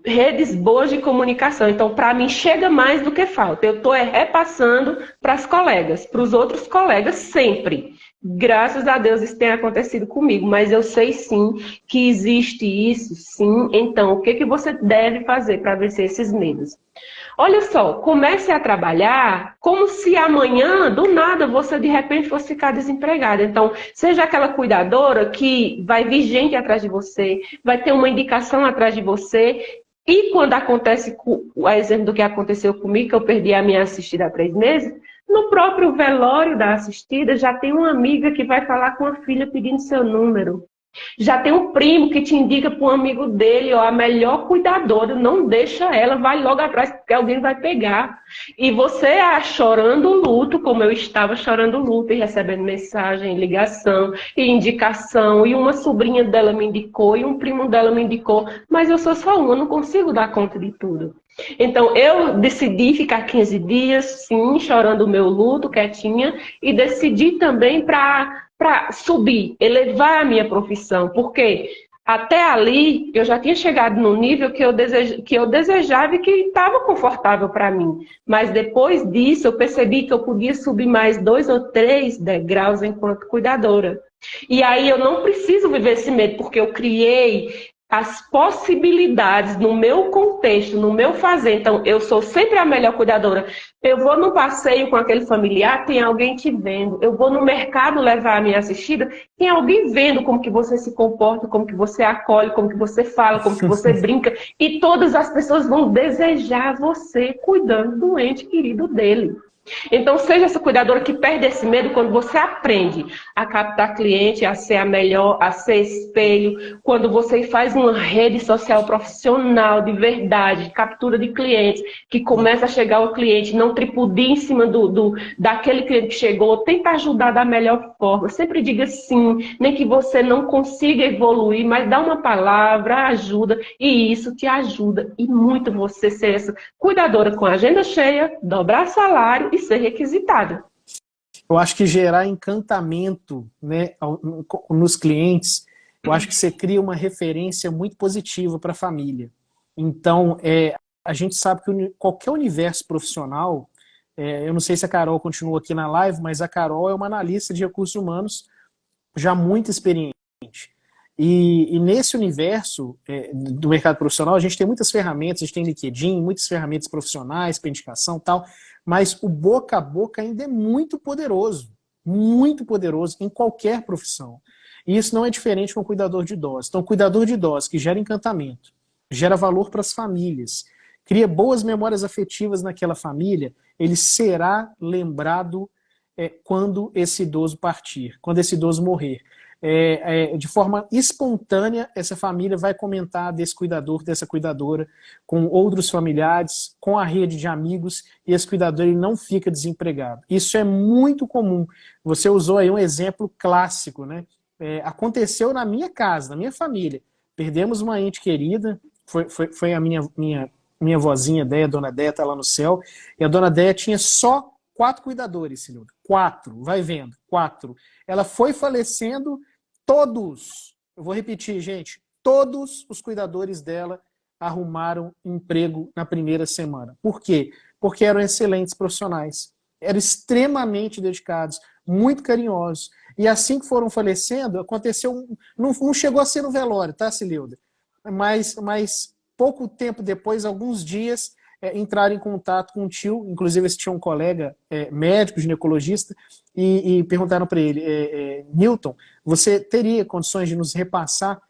redes boas de comunicação. Então, para mim, chega mais do que falta. Eu estou repassando para as colegas, para os outros colegas, sempre. Graças a Deus isso tem acontecido comigo, mas eu sei sim que existe isso, sim. Então, o que você deve fazer para vencer esses medos? Olha só, comece a trabalhar como se amanhã, do nada, você de repente fosse ficar desempregada. Então, seja aquela cuidadora que vai vir gente atrás de você, vai ter uma indicação atrás de você. E quando acontece, o exemplo do que aconteceu comigo, que eu perdi a minha assistida há 3 meses, no próprio velório da assistida, já tem uma amiga que vai falar com a filha pedindo seu número. Já tem um primo que te indica para um amigo dele, ó, a melhor cuidadora, não deixa ela, vai logo atrás, porque alguém vai pegar. E você chorando o luto, como eu estava chorando o luto, e recebendo mensagem, ligação, e indicação, e uma sobrinha dela me indicou, e um primo dela me indicou, mas eu sou só uma, não consigo dar conta de tudo. Então, eu decidi ficar 15 dias, sim, chorando o meu luto, quietinha, e decidi também para subir, elevar a minha profissão, porque até ali eu já tinha chegado no nível que eu desejava e que estava confortável para mim. Mas depois disso, eu percebi que eu podia subir mais 2 ou 3 degraus enquanto cuidadora. E aí eu não preciso viver esse medo, porque eu criei as possibilidades no meu contexto, no meu fazer. Então, eu sou sempre a melhor cuidadora. Eu vou no passeio com aquele familiar, tem alguém te vendo. Eu vou no mercado levar a minha assistida, tem alguém vendo como que você se comporta, como que você acolhe, como que você fala, como que você brinca. E todas as pessoas vão desejar você cuidando do ente querido dele. Então, seja essa cuidadora que perde esse medo quando você aprende a captar cliente, a ser a melhor, a ser espelho, quando você faz uma rede social profissional de verdade, captura de clientes, que começa a chegar ao cliente, não tripudia em cima daquele cliente que chegou, tenta ajudar da melhor forma, sempre diga sim, nem que você não consiga evoluir, mas dá uma palavra, ajuda, e isso te ajuda, e muito você ser essa cuidadora com a agenda cheia, dobrar salário e ser requisitada. Eu acho que gerar encantamento, né, nos clientes, eu acho que você cria uma referência muito positiva para a família. Então, a gente sabe que qualquer universo profissional, eu não sei se a Carol continua aqui na live, mas a Carol é uma analista de recursos humanos já muito experiente. E nesse universo do mercado profissional, a gente tem muitas ferramentas, a gente tem LinkedIn, muitas ferramentas profissionais para indicação e tal, mas o boca a boca ainda é muito poderoso. muito poderoso em qualquer profissão. E isso não é diferente com o cuidador de idosos. Então, o cuidador de idosos que gera encantamento, gera valor para as famílias, cria boas memórias afetivas naquela família, ele será lembrado quando esse idoso partir, quando esse idoso morrer. De forma espontânea, essa família vai comentar desse cuidador, dessa cuidadora, com outros familiares, com a rede de amigos, e esse cuidador ele não fica desempregado. Isso é muito comum. Você usou aí um exemplo clássico, né? Aconteceu na minha casa, na minha família. Perdemos uma ente querida, foi a minha vozinha Déia, a dona Déia está lá no céu, e a dona Déia tinha só 4 cuidadores, Sililda. 4, vai vendo, 4. Ela foi falecendo, todos, eu vou repetir, gente, todos os cuidadores dela arrumaram emprego na primeira semana. Por quê? Porque eram excelentes profissionais, eram extremamente dedicados, muito carinhosos. E assim que foram falecendo, aconteceu, não chegou a ser no velório, tá, Sililda? Mas pouco tempo depois, alguns dias, entraram em contato com um tio, inclusive esse tio é um colega médico, ginecologista, e perguntaram para ele, Newton, você teria condições de nos repassar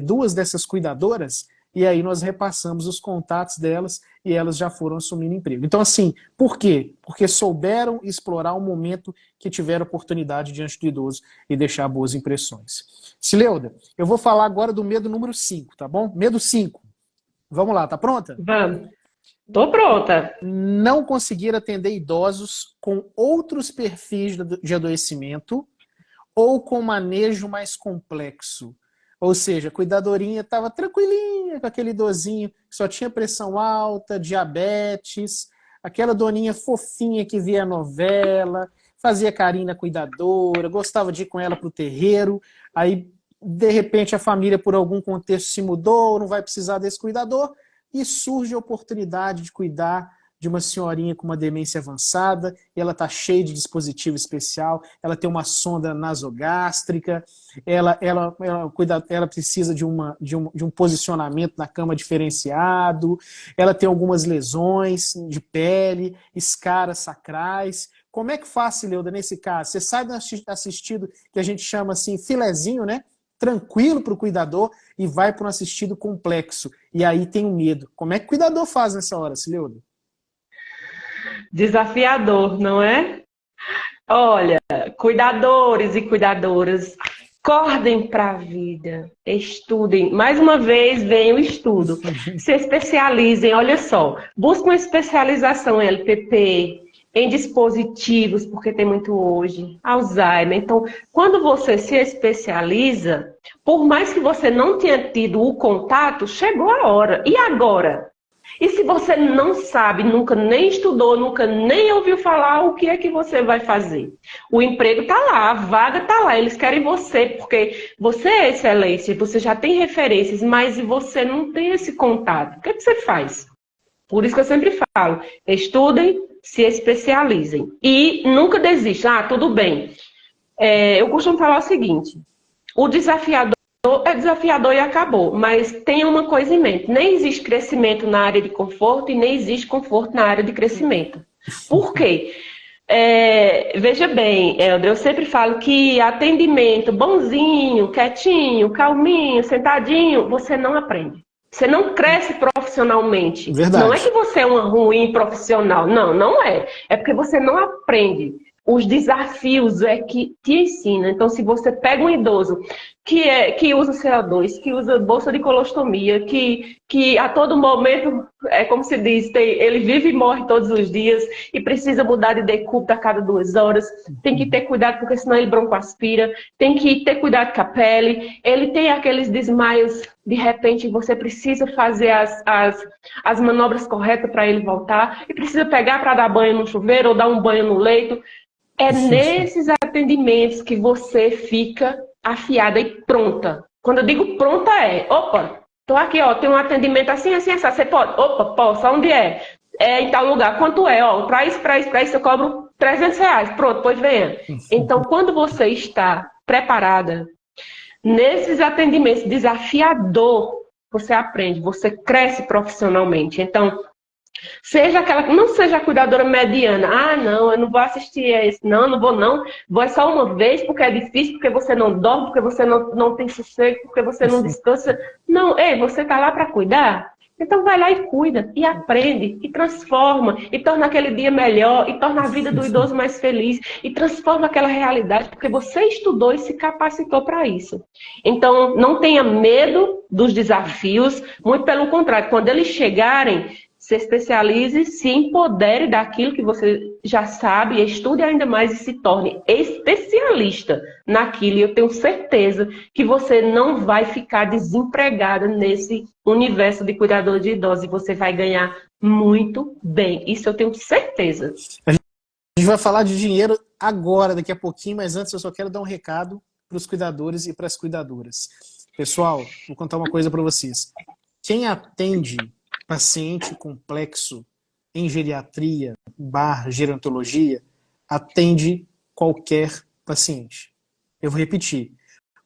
2 dessas cuidadoras? E aí nós repassamos os contatos delas e elas já foram assumindo emprego. Então, assim, por quê? Porque souberam explorar o momento que tiveram oportunidade diante do idoso e deixar boas impressões. Sileuda, eu vou falar agora do medo número 5, tá bom? Medo 5. Vamos lá, tá pronta? Vamos. Tô pronta. Não conseguir atender idosos com outros perfis de adoecimento ou com manejo mais complexo. Ou seja, a cuidadorinha estava tranquilinha com aquele idosinho que só tinha pressão alta, diabetes, aquela doninha fofinha que via a novela, fazia carinho na cuidadora, gostava de ir com ela para o terreiro, aí de repente a família por algum contexto se mudou, não vai precisar desse cuidador, e surge a oportunidade de cuidar de uma senhorinha com uma demência avançada, e ela está cheia de dispositivo especial, ela tem uma sonda nasogástrica, ela precisa de um posicionamento na cama diferenciado, ela tem algumas lesões de pele, escaras sacrais. Como é que faz, Sileuda, nesse caso? Você sai do assistido que a gente chama assim, filezinho, né? Tranquilo para o cuidador e vai para um assistido complexo. E aí tem o medo. Como é que o cuidador faz nessa hora, Sileuda? Desafiador, não é? Olha, cuidadores e cuidadoras, acordem para a vida, estudem. Mais uma vez, vem o estudo. Se especializem, olha só, busquem uma especialização em LPP, em dispositivos, porque tem muito hoje, Alzheimer. Então, quando você se especializa, por mais que você não tenha tido o contato, chegou a hora. E agora? E se você não sabe, nunca nem estudou, nunca nem ouviu falar, o que é que você vai fazer? O emprego está lá, a vaga está lá, eles querem você, porque você é excelência, você já tem referências, mas você não tem esse contato. O que é que você faz? Por isso que eu sempre falo, estudem, se especializem. E nunca desistam. Ah, tudo bem. Eu costumo falar o seguinte, o desafiador é desafiador e acabou, mas tenha uma coisa em mente, nem existe crescimento na área de conforto e nem existe conforto na área de crescimento. Por quê? Veja bem, Helder, eu sempre falo que atendimento bonzinho, quietinho, calminho, sentadinho, você não aprende. Você não cresce profissionalmente. Verdade. Não é que você é uma ruim profissional, não, não é. É porque você não aprende. Os desafios é que te ensina. Então, se você pega um idoso que usa CO2, que usa bolsa de colostomia, que a todo momento, como se diz, ele vive e morre todos os dias e precisa mudar de decúbito a cada 2 horas, tem que ter cuidado porque senão ele broncoaspira, tem que ter cuidado com a pele, ele tem aqueles desmaios, de repente você precisa fazer as manobras corretas para ele voltar e precisa pegar para dar banho no chuveiro ou dar um banho no leito. É nesses atendimentos que você fica afiada e pronta. Quando eu digo pronta opa, tô aqui, ó, tem um atendimento assim, assim, assim, você pode? Opa, posso, onde é? É em tal lugar, quanto é? Ó, para isso eu cobro R$300, pronto, pois venha. Então, quando você está preparada, nesses atendimentos desafiador, você aprende, você cresce profissionalmente. Então, Não seja a cuidadora mediana. Ah, não, eu não vou assistir a esse. Não, não vou não. Vou é só uma vez porque é difícil, porque você não dorme, porque você não tem sossego, porque você não descansa. Não, ei, você tá lá para cuidar? Então vai lá e cuida, e aprende, e transforma, e torna aquele dia melhor, e torna a vida do idoso mais feliz, e transforma aquela realidade, porque você estudou e se capacitou para isso. Então, não tenha medo dos desafios, muito pelo contrário, quando eles chegarem, se especialize, se empodere daquilo que você já sabe, estude ainda mais e se torne especialista naquilo. E eu tenho certeza que você não vai ficar desempregada nesse universo de cuidador de idosos e você vai ganhar muito bem. Isso eu tenho certeza. A gente vai falar de dinheiro agora, daqui a pouquinho, mas antes eu só quero dar um recado para os cuidadores e para as cuidadoras. Pessoal, vou contar uma coisa para vocês. Quem atende paciente complexo em geriatria / gerontologia atende qualquer paciente. Eu vou repetir.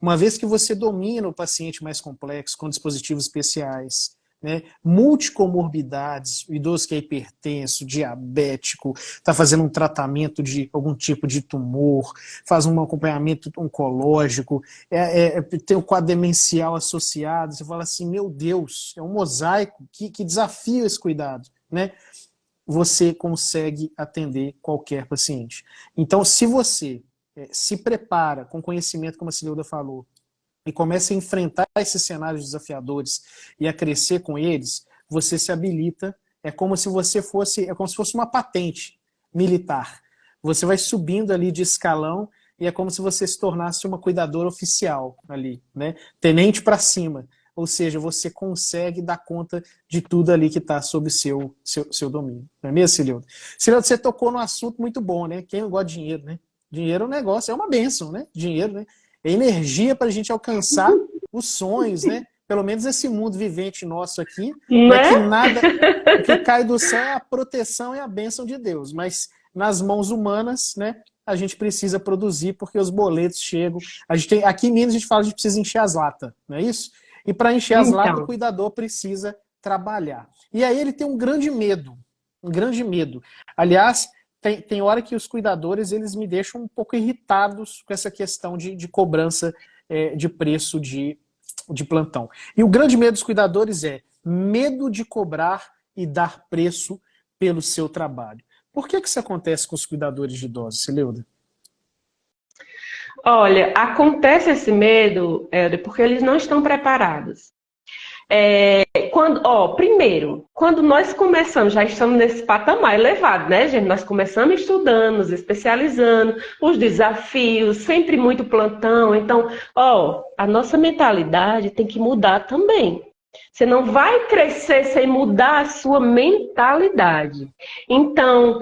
Uma vez que você domina o paciente mais complexo, com dispositivos especiais, né, multicomorbidades, o idoso que é hipertenso, diabético, está fazendo um tratamento de algum tipo de tumor, faz um acompanhamento oncológico, tem o quadro demencial associado, você fala assim, meu Deus, é um mosaico, que desafio esse cuidado, né? Você consegue atender qualquer paciente. Então, se você se prepara com conhecimento, como a Cileuda falou, e começa a enfrentar esses cenários desafiadores e a crescer com eles, você se habilita, é como se fosse uma patente militar. Você vai subindo ali de escalão e é como se você se tornasse uma cuidadora oficial ali, né? Tenente para cima. Ou seja, você consegue dar conta de tudo ali que está sob seu domínio. Não é mesmo, Cileuda? Cileuda, você tocou num assunto muito bom, né? Quem não gosta de dinheiro, né? Dinheiro é um negócio, é uma bênção, né? Dinheiro, né? É energia para a gente alcançar os sonhos, né? Pelo menos esse mundo vivente nosso aqui, Não é? Que nada, o que cai do céu é a proteção e a bênção de Deus, mas nas mãos humanas, né? A gente precisa produzir porque os boletos chegam. Aqui em Minas a gente fala que a gente precisa encher as latas, não é isso? E para encher as latas, o cuidador precisa trabalhar. E aí ele tem um grande medo. Aliás, tem hora que os cuidadores eles me deixam um pouco irritados com essa questão de cobrança de preço de plantão. E o grande medo dos cuidadores é medo de cobrar e dar preço pelo seu trabalho. Por que isso acontece com os cuidadores de idosos, Cileuda? Olha, acontece esse medo, Helder, porque eles não estão preparados. Primeiro, quando nós começamos, já estamos nesse patamar elevado, né, gente? Nós começamos estudando, nos especializando, os desafios, sempre muito plantão. Então, a nossa mentalidade tem que mudar também. Você não vai crescer sem mudar a sua mentalidade. Então,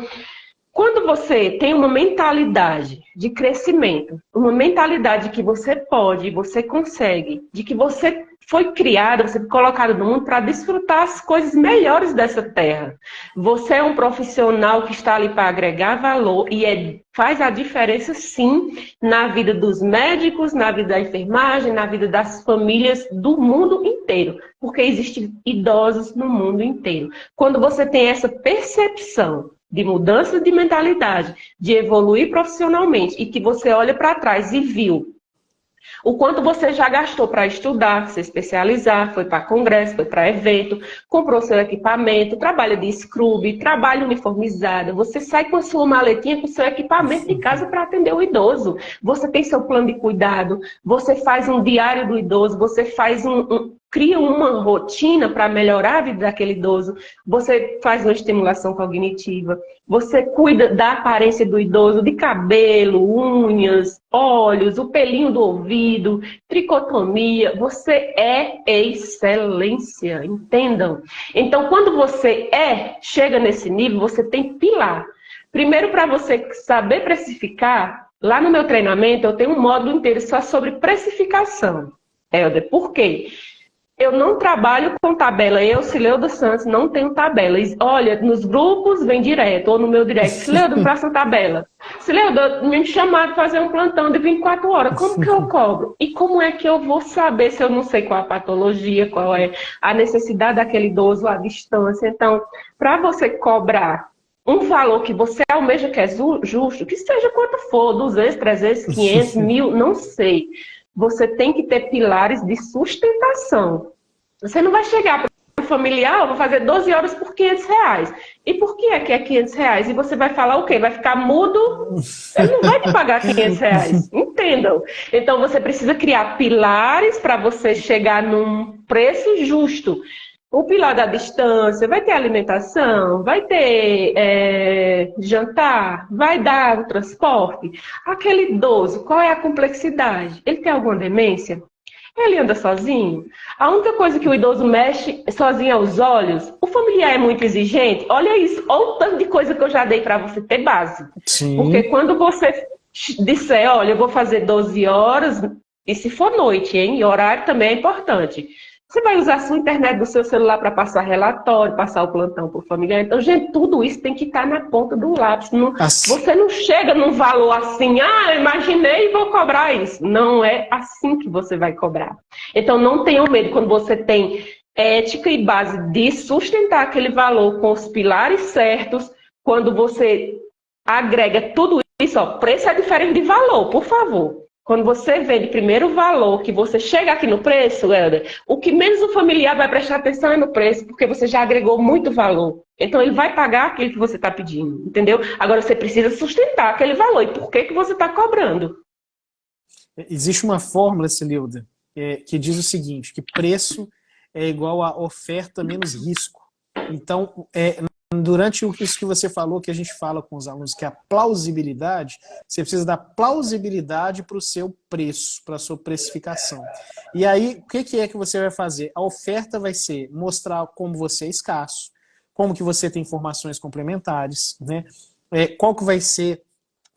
quando você tem uma mentalidade de crescimento, uma mentalidade que você pode, você consegue, de que você foi criado, você foi colocado no mundo para desfrutar as coisas melhores dessa terra. Você é um profissional que está ali para agregar valor e faz a diferença, sim, na vida dos médicos, na vida da enfermagem, na vida das famílias do mundo inteiro, porque existem idosos no mundo inteiro. Quando você tem essa percepção de mudança de mentalidade, de evoluir profissionalmente, e que você olha para trás e viu o quanto você já gastou para estudar, se especializar, foi para congresso, foi para evento, comprou seu equipamento, trabalha de scrub, trabalha uniformizado, você sai com a sua maletinha, com o seu equipamento de casa para atender o idoso. Você tem seu plano de cuidado, você faz um diário do idoso, você faz cria uma rotina para melhorar a vida daquele idoso, você faz uma estimulação cognitiva, você cuida da aparência do idoso, de cabelo, unhas, olhos, o pelinho do ouvido, tricotomia, você é excelência, entendam? Então, quando você chega nesse nível, você tem pilar. Primeiro, para você saber precificar, lá no meu treinamento eu tenho um módulo inteiro só sobre precificação. Helder, por quê? Eu não trabalho com tabela. Eu, Cileuda Santos, não tenho tabela. Olha, nos grupos vem direto, ou no meu direct. Cileuda, me passa uma tabela. Cileuda, me chamaram para fazer um plantão de 24 horas. Como que eu cobro? E como é que eu vou saber se eu não sei qual a patologia, qual é a necessidade daquele idoso, a distância? Então, para você cobrar um valor que você almeja que é justo, que seja quanto for, 200, 300, 500, 1000, não sei. Você tem que ter pilares de sustentação. Você não vai chegar para o familiar, eu vou fazer 12 horas por R$ 500. E por que é R$ 500? E você vai falar o quê? Vai ficar mudo? Ele não vai te pagar R$ 500. Entendam? Então você precisa criar pilares para você chegar num preço justo. O pilar da distância, vai ter alimentação, vai ter jantar, vai dar o transporte. Aquele idoso, qual é a complexidade? Ele tem alguma demência? Ele anda sozinho? A única coisa que o idoso mexe sozinho é os olhos. O familiar é muito exigente? Olha isso, olha o tanto de coisa que eu já dei para você ter base. Sim. Porque quando você disser, olha, eu vou fazer 12 horas, e se for noite, hein? E horário também é importante. Você vai usar a sua internet do seu celular para passar relatório, passar o plantão para o familiar. Então, gente, tudo isso tem que estar na ponta do lápis. Não, você não chega num valor assim, imaginei e vou cobrar isso. Não é assim que você vai cobrar. Então, não tenham medo quando você tem ética e base de sustentar aquele valor com os pilares certos. Quando você agrega tudo isso, preço é diferente de valor, por favor. Quando você vende primeiro o valor, que você chega aqui no preço, Helder, o que menos o familiar vai prestar atenção é no preço, porque você já agregou muito valor. Então, ele vai pagar aquilo que você está pedindo, entendeu? Agora, você precisa sustentar aquele valor. E por que você está cobrando? Existe uma fórmula, Cileuda, que diz o seguinte, que preço é igual a oferta menos risco. Então, durante isso que você falou, que a gente fala com os alunos, que é a plausibilidade, você precisa dar plausibilidade para o seu preço, para a sua precificação. E aí, o que é que você vai fazer? A oferta vai ser mostrar como você é escasso, como que você tem informações complementares, né? Qual que vai ser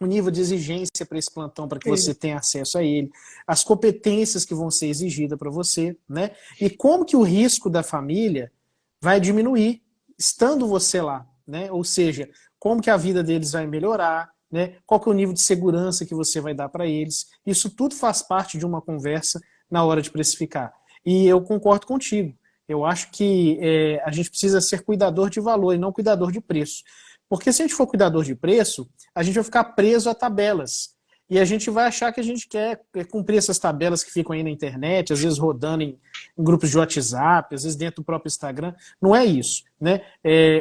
o nível de exigência para esse plantão, para que você tenha acesso a ele, as competências que vão ser exigidas para você, né? E como que o risco da família vai diminuir estando você lá, né? Ou seja, como que a vida deles vai melhorar, né? Qual que é o nível de segurança que você vai dar para eles. Isso tudo faz parte de uma conversa na hora de precificar. E eu concordo contigo. Eu acho que a gente precisa ser cuidador de valor e não cuidador de preço. Porque se a gente for cuidador de preço, a gente vai ficar preso a tabelas. E a gente vai achar que a gente quer cumprir essas tabelas que ficam aí na internet, às vezes rodando em grupos de WhatsApp, às vezes dentro do próprio Instagram. Não é isso, né?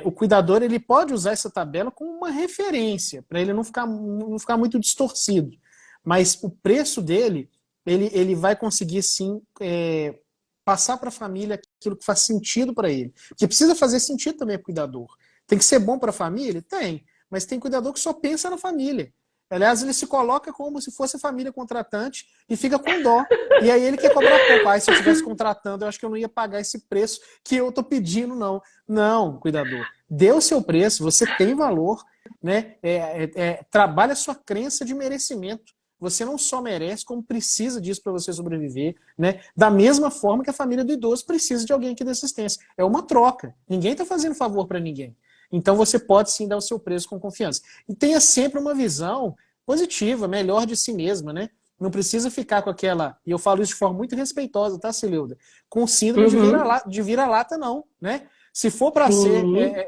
O cuidador ele pode usar essa tabela como uma referência, para ele não ficar muito distorcido. Mas o preço dele, ele vai conseguir sim passar para a família aquilo que faz sentido para ele. Porque precisa fazer sentido também para o cuidador. Tem que ser bom para a família? Tem. Mas tem cuidador que só pensa na família. Aliás, ele se coloca como se fosse a família contratante e fica com dó. E aí ele quer cobrar pouco. Se eu estivesse contratando, eu acho que eu não ia pagar esse preço que eu estou pedindo, não. Não, cuidador. Dê o seu preço, você tem valor, né? Trabalhe a sua crença de merecimento. Você não só merece, como precisa disso para você sobreviver, né? Da mesma forma que a família do idoso precisa de alguém que dê assistência. É uma troca. Ninguém está fazendo favor para ninguém. Então você pode sim dar o seu preço com confiança. E tenha sempre uma visão positiva, melhor de si mesma, né? Não precisa ficar com aquela, e eu falo isso de forma muito respeitosa, tá, Cileuda? Com síndrome de vira-lata, não, né? Se for para ser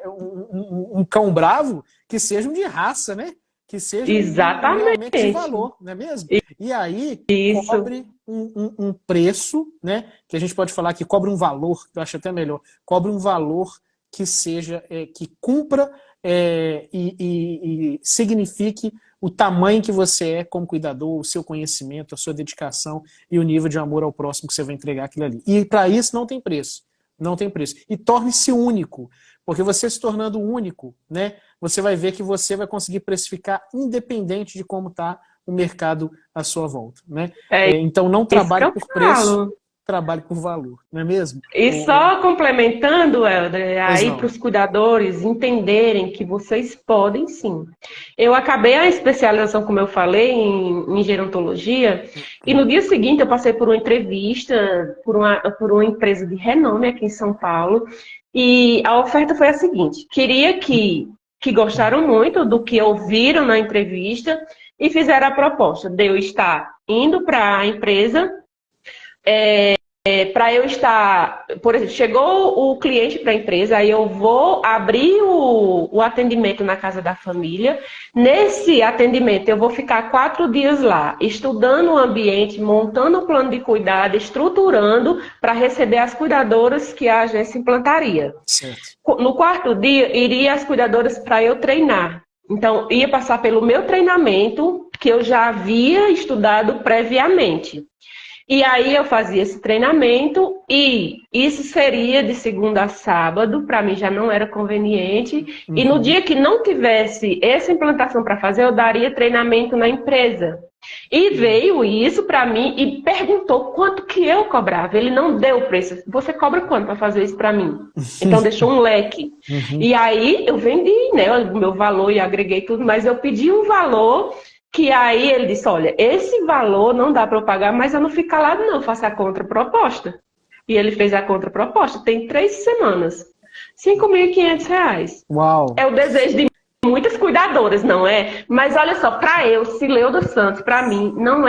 um cão bravo, que seja um de raça, né? Que seja realmente de valor, não é mesmo? E aí, cobre um preço, né? Que a gente pode falar que cobre um valor, que eu acho até melhor, cobre um valor que seja, que cumpra e signifique o tamanho que você é como cuidador, o seu conhecimento, a sua dedicação e o nível de amor ao próximo que você vai entregar aquilo ali. E para isso não tem preço. Não tem preço. E torne-se único, porque você se tornando único, né, você vai ver que você vai conseguir precificar independente de como está o mercado à sua volta. Né? Então não trabalhe por preço. trabalhe por valor, não é mesmo? E só complementando, Helder, aí para os cuidadores entenderem que vocês podem sim. Eu acabei a especialização, como eu falei, em gerontologia, e no dia seguinte eu passei por uma entrevista por uma empresa de renome aqui em São Paulo, e a oferta foi a seguinte: queria que gostaram muito do que ouviram na entrevista e fizeram a proposta de eu estar indo para a empresa. Para eu estar, por exemplo, chegou o cliente para a empresa, aí eu vou abrir o atendimento na casa da família. Nesse atendimento, eu vou ficar 4 dias lá, estudando o ambiente, montando o plano de cuidado, estruturando para receber as cuidadoras que a agência implantaria. Certo. No 4º dia, iria as cuidadoras para eu treinar. Então, ia passar pelo meu treinamento, que eu já havia estudado previamente. E aí eu fazia esse treinamento e isso seria de segunda a sábado, para mim já não era conveniente. E no dia que não tivesse essa implantação para fazer, eu daria treinamento na empresa. E veio isso para mim e perguntou quanto que eu cobrava. Ele não deu preço. Você cobra quanto para fazer isso para mim? Então deixou um leque. E aí eu vendi, né, o meu valor e agreguei tudo, mas eu pedi um valor que aí ele disse: olha, esse valor não dá para eu pagar, mas eu não fico calado não, eu faço a contraproposta. E ele fez a contraproposta, tem 3 semanas. R$ 5.500. Uau! É o desejo de muitas cuidadoras, não é? Mas olha só, para eu, Cileuda Santos, para mim, não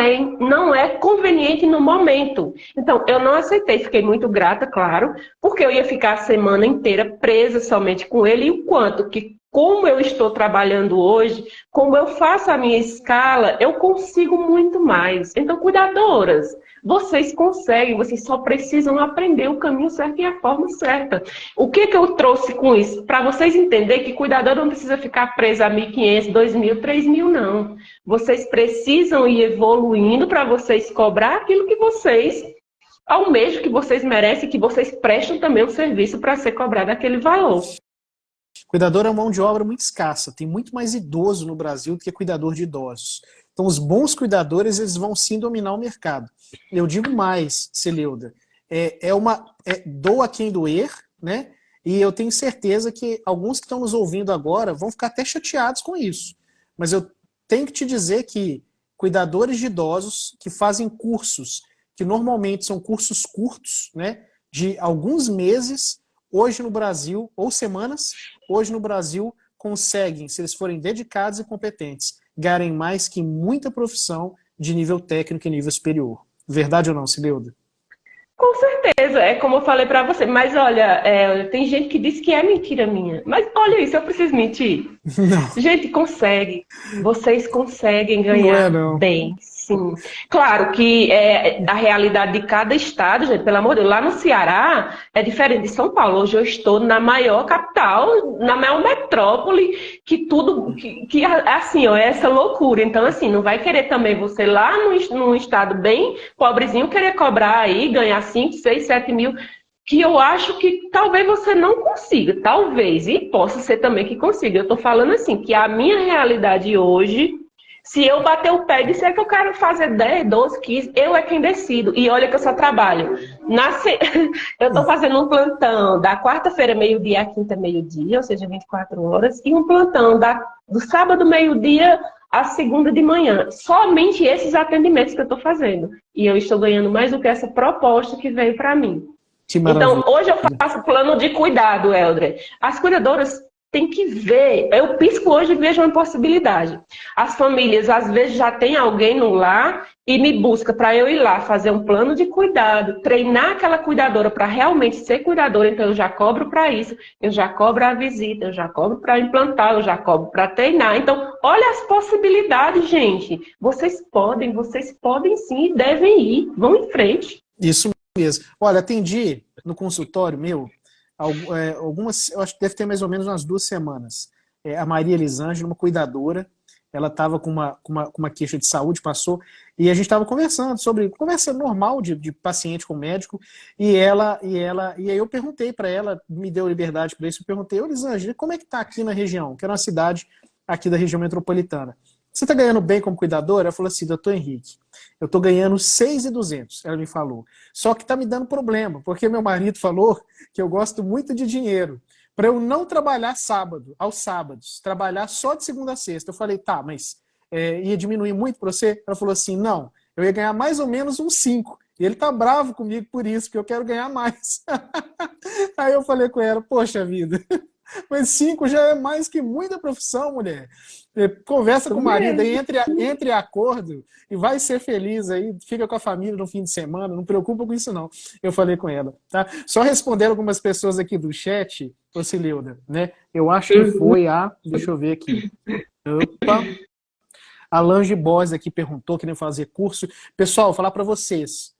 é conveniente no momento. Então, eu não aceitei, fiquei muito grata, claro, porque eu ia ficar a semana inteira presa somente com ele, e o quanto que, como eu estou trabalhando hoje, como eu faço a minha escala, eu consigo muito mais. Então, cuidadoras, vocês conseguem, vocês só precisam aprender o caminho certo e a forma certa. O que eu trouxe com isso? Para vocês entenderem que cuidadora não precisa ficar presa a 1.500, 2.000, 3.000, não. Vocês precisam ir evoluindo para vocês cobrar aquilo que vocês almejam, que vocês merecem, que vocês prestam também um serviço para ser cobrado aquele valor. Cuidador é uma mão de obra muito escassa. Tem muito mais idoso no Brasil do que cuidador de idosos. Então, os bons cuidadores, eles vão sim dominar o mercado. Eu digo mais, Celeuda, doa quem doer, né? E eu tenho certeza que alguns que estão nos ouvindo agora vão ficar até chateados com isso. Mas eu tenho que te dizer que cuidadores de idosos que fazem cursos, que normalmente são cursos curtos, né? De alguns meses, hoje no Brasil, ou semanas, hoje no Brasil, conseguem, se eles forem dedicados e competentes, ganharem mais que muita profissão de nível técnico e nível superior. Verdade ou não, Cileuda? Com certeza, é como eu falei pra você. Mas olha, tem gente que diz que é mentira minha. Mas olha isso, eu preciso mentir? Não. Gente, consegue. Vocês conseguem ganhar bem. Sim. Claro que é da realidade de cada estado, gente, pelo amor de Deus. Lá no Ceará é diferente de São Paulo. Hoje eu estou na maior capital, na maior metrópole, que tudo, que assim, ó, é essa loucura. Então, assim, não vai querer também você lá num estado bem pobrezinho querer cobrar aí, ganhar 5, 6, 7 mil, que eu acho que talvez você não consiga, talvez, e possa ser também que consiga. Eu estou falando assim, que a minha realidade hoje, se eu bater o pé e disser que eu quero fazer 10, 12, 15, eu é quem decido. E olha que eu só trabalho. Eu estou fazendo um plantão da quarta-feira, meio-dia, à quinta, meio-dia, ou seja, 24 horas, e um plantão do sábado, meio-dia, à segunda de manhã. Somente esses atendimentos que eu estou fazendo. E eu estou ganhando mais do que essa proposta que veio para mim. Então, hoje eu faço plano de cuidado, Helder. As cuidadoras têm que ver. Eu pisco hoje e vejo uma possibilidade. As famílias, às vezes, já tem alguém no lar e me busca para eu ir lá fazer um plano de cuidado, treinar aquela cuidadora para realmente ser cuidadora. Então, eu já cobro para isso, eu já cobro a visita, eu já cobro para implantar, eu já cobro para treinar. Então, olha as possibilidades, gente. Vocês podem sim e devem ir. Vão em frente. Isso mesmo. Olha, atendi no consultório meu, algumas, eu acho que deve ter mais ou menos umas 2 semanas. A Maria Elisângela, uma cuidadora, ela estava com uma queixa de saúde, passou, e a gente estava conversando sobre, conversa normal de paciente com médico, e aí eu perguntei para ela, me deu liberdade para isso, eu perguntei: Elisângela, como é que está aqui na região? Que era uma cidade aqui da região metropolitana. você tá ganhando bem como cuidadora? Ela falou assim, doutor Henrique, eu tô ganhando 6.200, ela me falou. Só que tá me dando problema, porque meu marido falou que eu gosto muito de dinheiro, para eu não trabalhar sábado, aos sábados, trabalhar só de segunda a sexta. Eu falei, tá, mas ia diminuir muito para você? Ela falou assim, não, eu ia ganhar mais ou menos uns 5. E ele tá bravo comigo por isso, porque eu quero ganhar mais. Aí eu falei com ela, poxa vida, mas 5 já é mais que muita profissão, mulher. Conversa com o marido aí, entre acordo e vai ser feliz aí, fica com a família no fim de semana, não preocupa com isso não. Eu falei com ela, tá? Só respondendo algumas pessoas aqui do chat, ô Cileuda, né? Eu acho que foi deixa eu ver aqui. Opa. A Lange Boss aqui perguntou, querendo fazer curso. Pessoal, vou falar para vocês,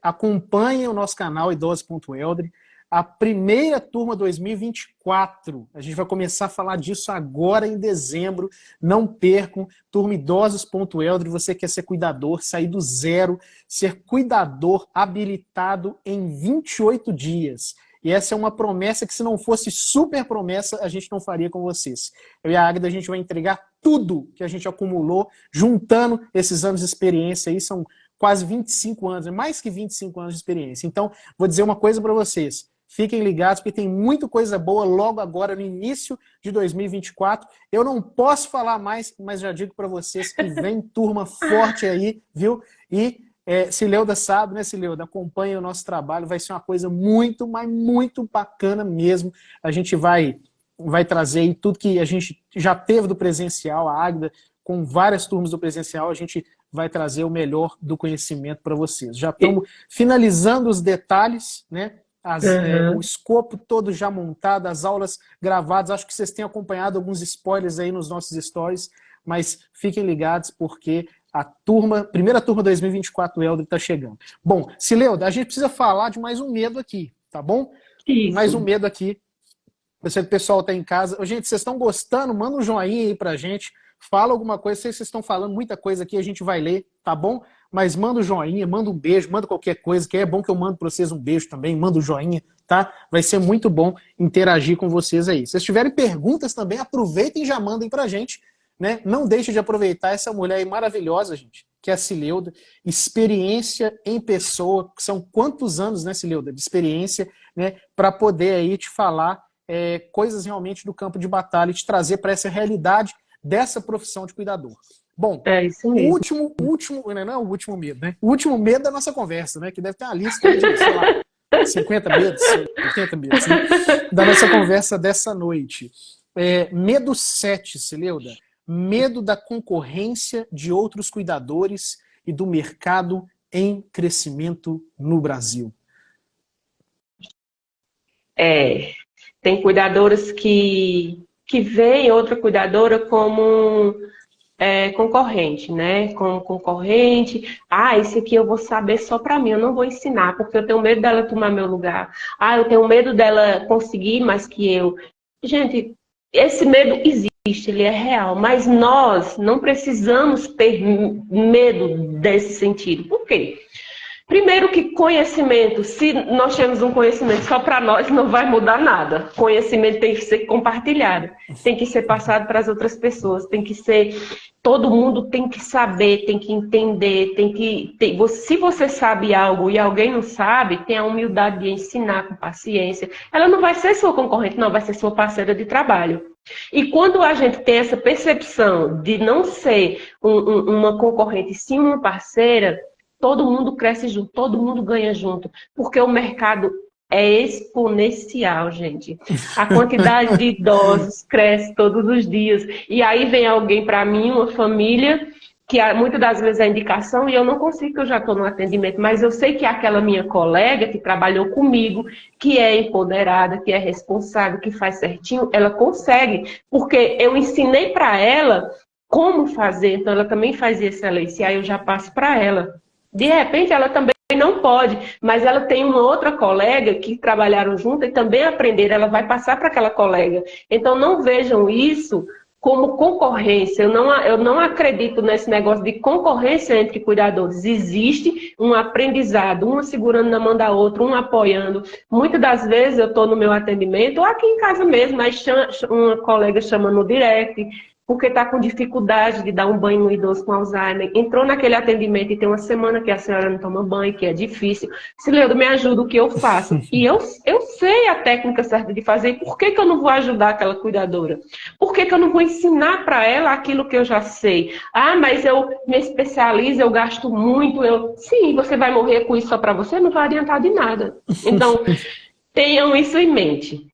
acompanhem o nosso canal Idosos.Eldre. A primeira turma 2024, a gente vai começar a falar disso agora em dezembro, não percam, turma Idosos.Eldre, você quer ser cuidador, sair do zero, ser cuidador habilitado em 28 dias. E essa é uma promessa que, se não fosse super promessa, a gente não faria com vocês. Eu e a Águida, a gente vai entregar tudo que a gente acumulou, juntando esses anos de experiência aí, são quase 25 anos, mais que 25 anos de experiência. Então, vou dizer uma coisa para vocês. Fiquem ligados, porque tem muita coisa boa logo agora, no início de 2024. Eu não posso falar mais, mas já digo para vocês que vem turma forte aí, viu? E Cileuda sabe, né, Cileuda? Acompanha o nosso trabalho, vai ser uma coisa muito, mas muito bacana mesmo. A gente vai trazer aí tudo que a gente já teve do presencial, a Águida, com várias turmas do presencial, a gente vai trazer o melhor do conhecimento para vocês. Já estamos finalizando os detalhes, né? O escopo todo já montado, as aulas gravadas, acho que vocês têm acompanhado alguns spoilers aí nos nossos stories, mas fiquem ligados porque a primeira turma 2024 Eldre está chegando. Bom, Cileuda, a gente precisa falar de mais um medo aqui, tá bom? Isso. Mais um medo aqui. Eu sei que o pessoal está em casa. Gente, vocês estão gostando? Manda um joinha aí pra gente. Fala alguma coisa. Sei que vocês estão falando muita coisa aqui, a gente vai ler, tá bom? Mas manda um joinha, manda um beijo, manda qualquer coisa, que é bom que eu mando para vocês um beijo também, manda um joinha, tá? Vai ser muito bom interagir com vocês aí. Se vocês tiverem perguntas também, aproveitem e já mandem pra gente, né? Não deixe de aproveitar essa mulher aí maravilhosa, gente, que é a Cileuda, experiência em pessoa, são quantos anos, né, Cileuda, de experiência, né, para poder aí te falar coisas realmente do campo de batalha e te trazer para essa realidade dessa profissão de cuidador. Bom, isso mesmo. o último, não é o último medo, né? O último medo da nossa conversa, né? Que deve ter uma lista de, sei lá, 50 medos, 80 medos, né? Da nossa conversa dessa noite. Medo 7, Cileuda. Medo da concorrência de outros cuidadores e do mercado em crescimento no Brasil. Tem cuidadoras que veem outra cuidadora como concorrente, né? Como concorrente. Esse aqui eu vou saber só para mim, eu não vou ensinar, porque eu tenho medo dela tomar meu lugar. Eu tenho medo dela conseguir mais que eu. Gente, esse medo existe, ele é real, mas nós não precisamos ter medo desse sentido. Por quê? Primeiro que conhecimento, se nós temos um conhecimento só para nós, não vai mudar nada. Conhecimento tem que ser compartilhado, tem que ser passado para as outras pessoas, todo mundo tem que saber, tem que entender, se você sabe algo e alguém não sabe, tenha a humildade de ensinar com paciência. Ela não vai ser sua concorrente, não, vai ser sua parceira de trabalho. E quando a gente tem essa percepção de não ser uma concorrente, sim uma parceira, todo mundo cresce junto, todo mundo ganha junto, porque o mercado é exponencial, gente. A quantidade de idosos cresce todos os dias. E aí vem alguém para mim, uma família, que muitas das vezes é indicação, e eu não consigo, que eu já estou no atendimento, mas eu sei que aquela minha colega que trabalhou comigo, que é empoderada, que é responsável, que faz certinho, ela consegue, porque eu ensinei para ela como fazer, então ela também fazia excelência, e aí eu já passo para ela. De repente, ela também não pode, mas ela tem uma outra colega que trabalharam junto e também aprenderam, ela vai passar para aquela colega. Então, não vejam isso como concorrência. Eu não acredito nesse negócio de concorrência entre cuidadores. Existe um aprendizado, uma segurando na mão da outra, um apoiando. Muitas das vezes eu estou no meu atendimento, ou aqui em casa mesmo, mas uma colega chama no direct, porque está com dificuldade de dar um banho no idoso com Alzheimer, entrou naquele atendimento e tem uma semana que a senhora não toma banho, que é difícil. Sileudo, me ajuda, o que eu faço? E eu sei a técnica certa de fazer, e por que eu não vou ajudar aquela cuidadora? Por que eu não vou ensinar para ela aquilo que eu já sei? Ah, mas eu me especializo, eu gasto muito. Sim, você vai morrer com isso só para você, não vai adiantar de nada. Então, tenham isso em mente.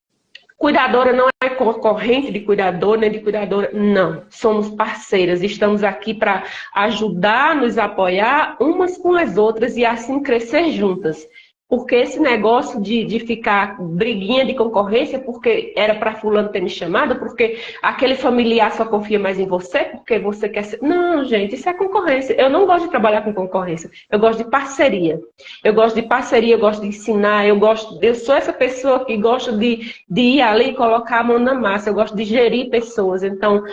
Cuidadora não é concorrente de cuidador, nem de cuidadora, não. Somos parceiras, estamos aqui para ajudar, nos apoiar umas com as outras e assim crescer juntas. Porque esse negócio de ficar briguinha de concorrência, porque era para fulano ter me chamado, porque aquele familiar só confia mais em você, porque você quer ser... Não, gente, isso é concorrência. Eu não gosto de trabalhar com concorrência. Eu gosto de parceria. Eu gosto de parceria, eu gosto de ensinar, eu sou essa pessoa que gosta de ir ali e colocar a mão na massa. Eu gosto de gerir pessoas. Então,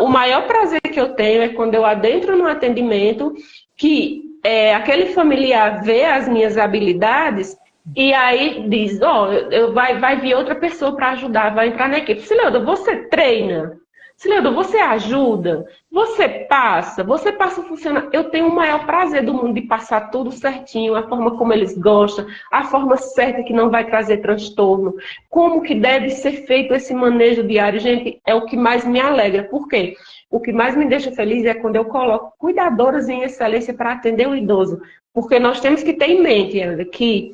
o maior prazer que eu tenho é quando eu adentro num atendimento que aquele familiar vê as minhas habilidades e aí diz, vai vir outra pessoa para ajudar, vai entrar na equipe. Sileudo, você treina? Sileudo, você ajuda? Você passa a funcionar? Eu tenho o maior prazer do mundo de passar tudo certinho, a forma como eles gostam, a forma certa que não vai trazer transtorno, como que deve ser feito esse manejo diário. Gente, é o que mais me alegra. Por quê? O que mais me deixa feliz é quando eu coloco cuidadoras em excelência para atender o idoso. Porque nós temos que ter em mente, Helder, que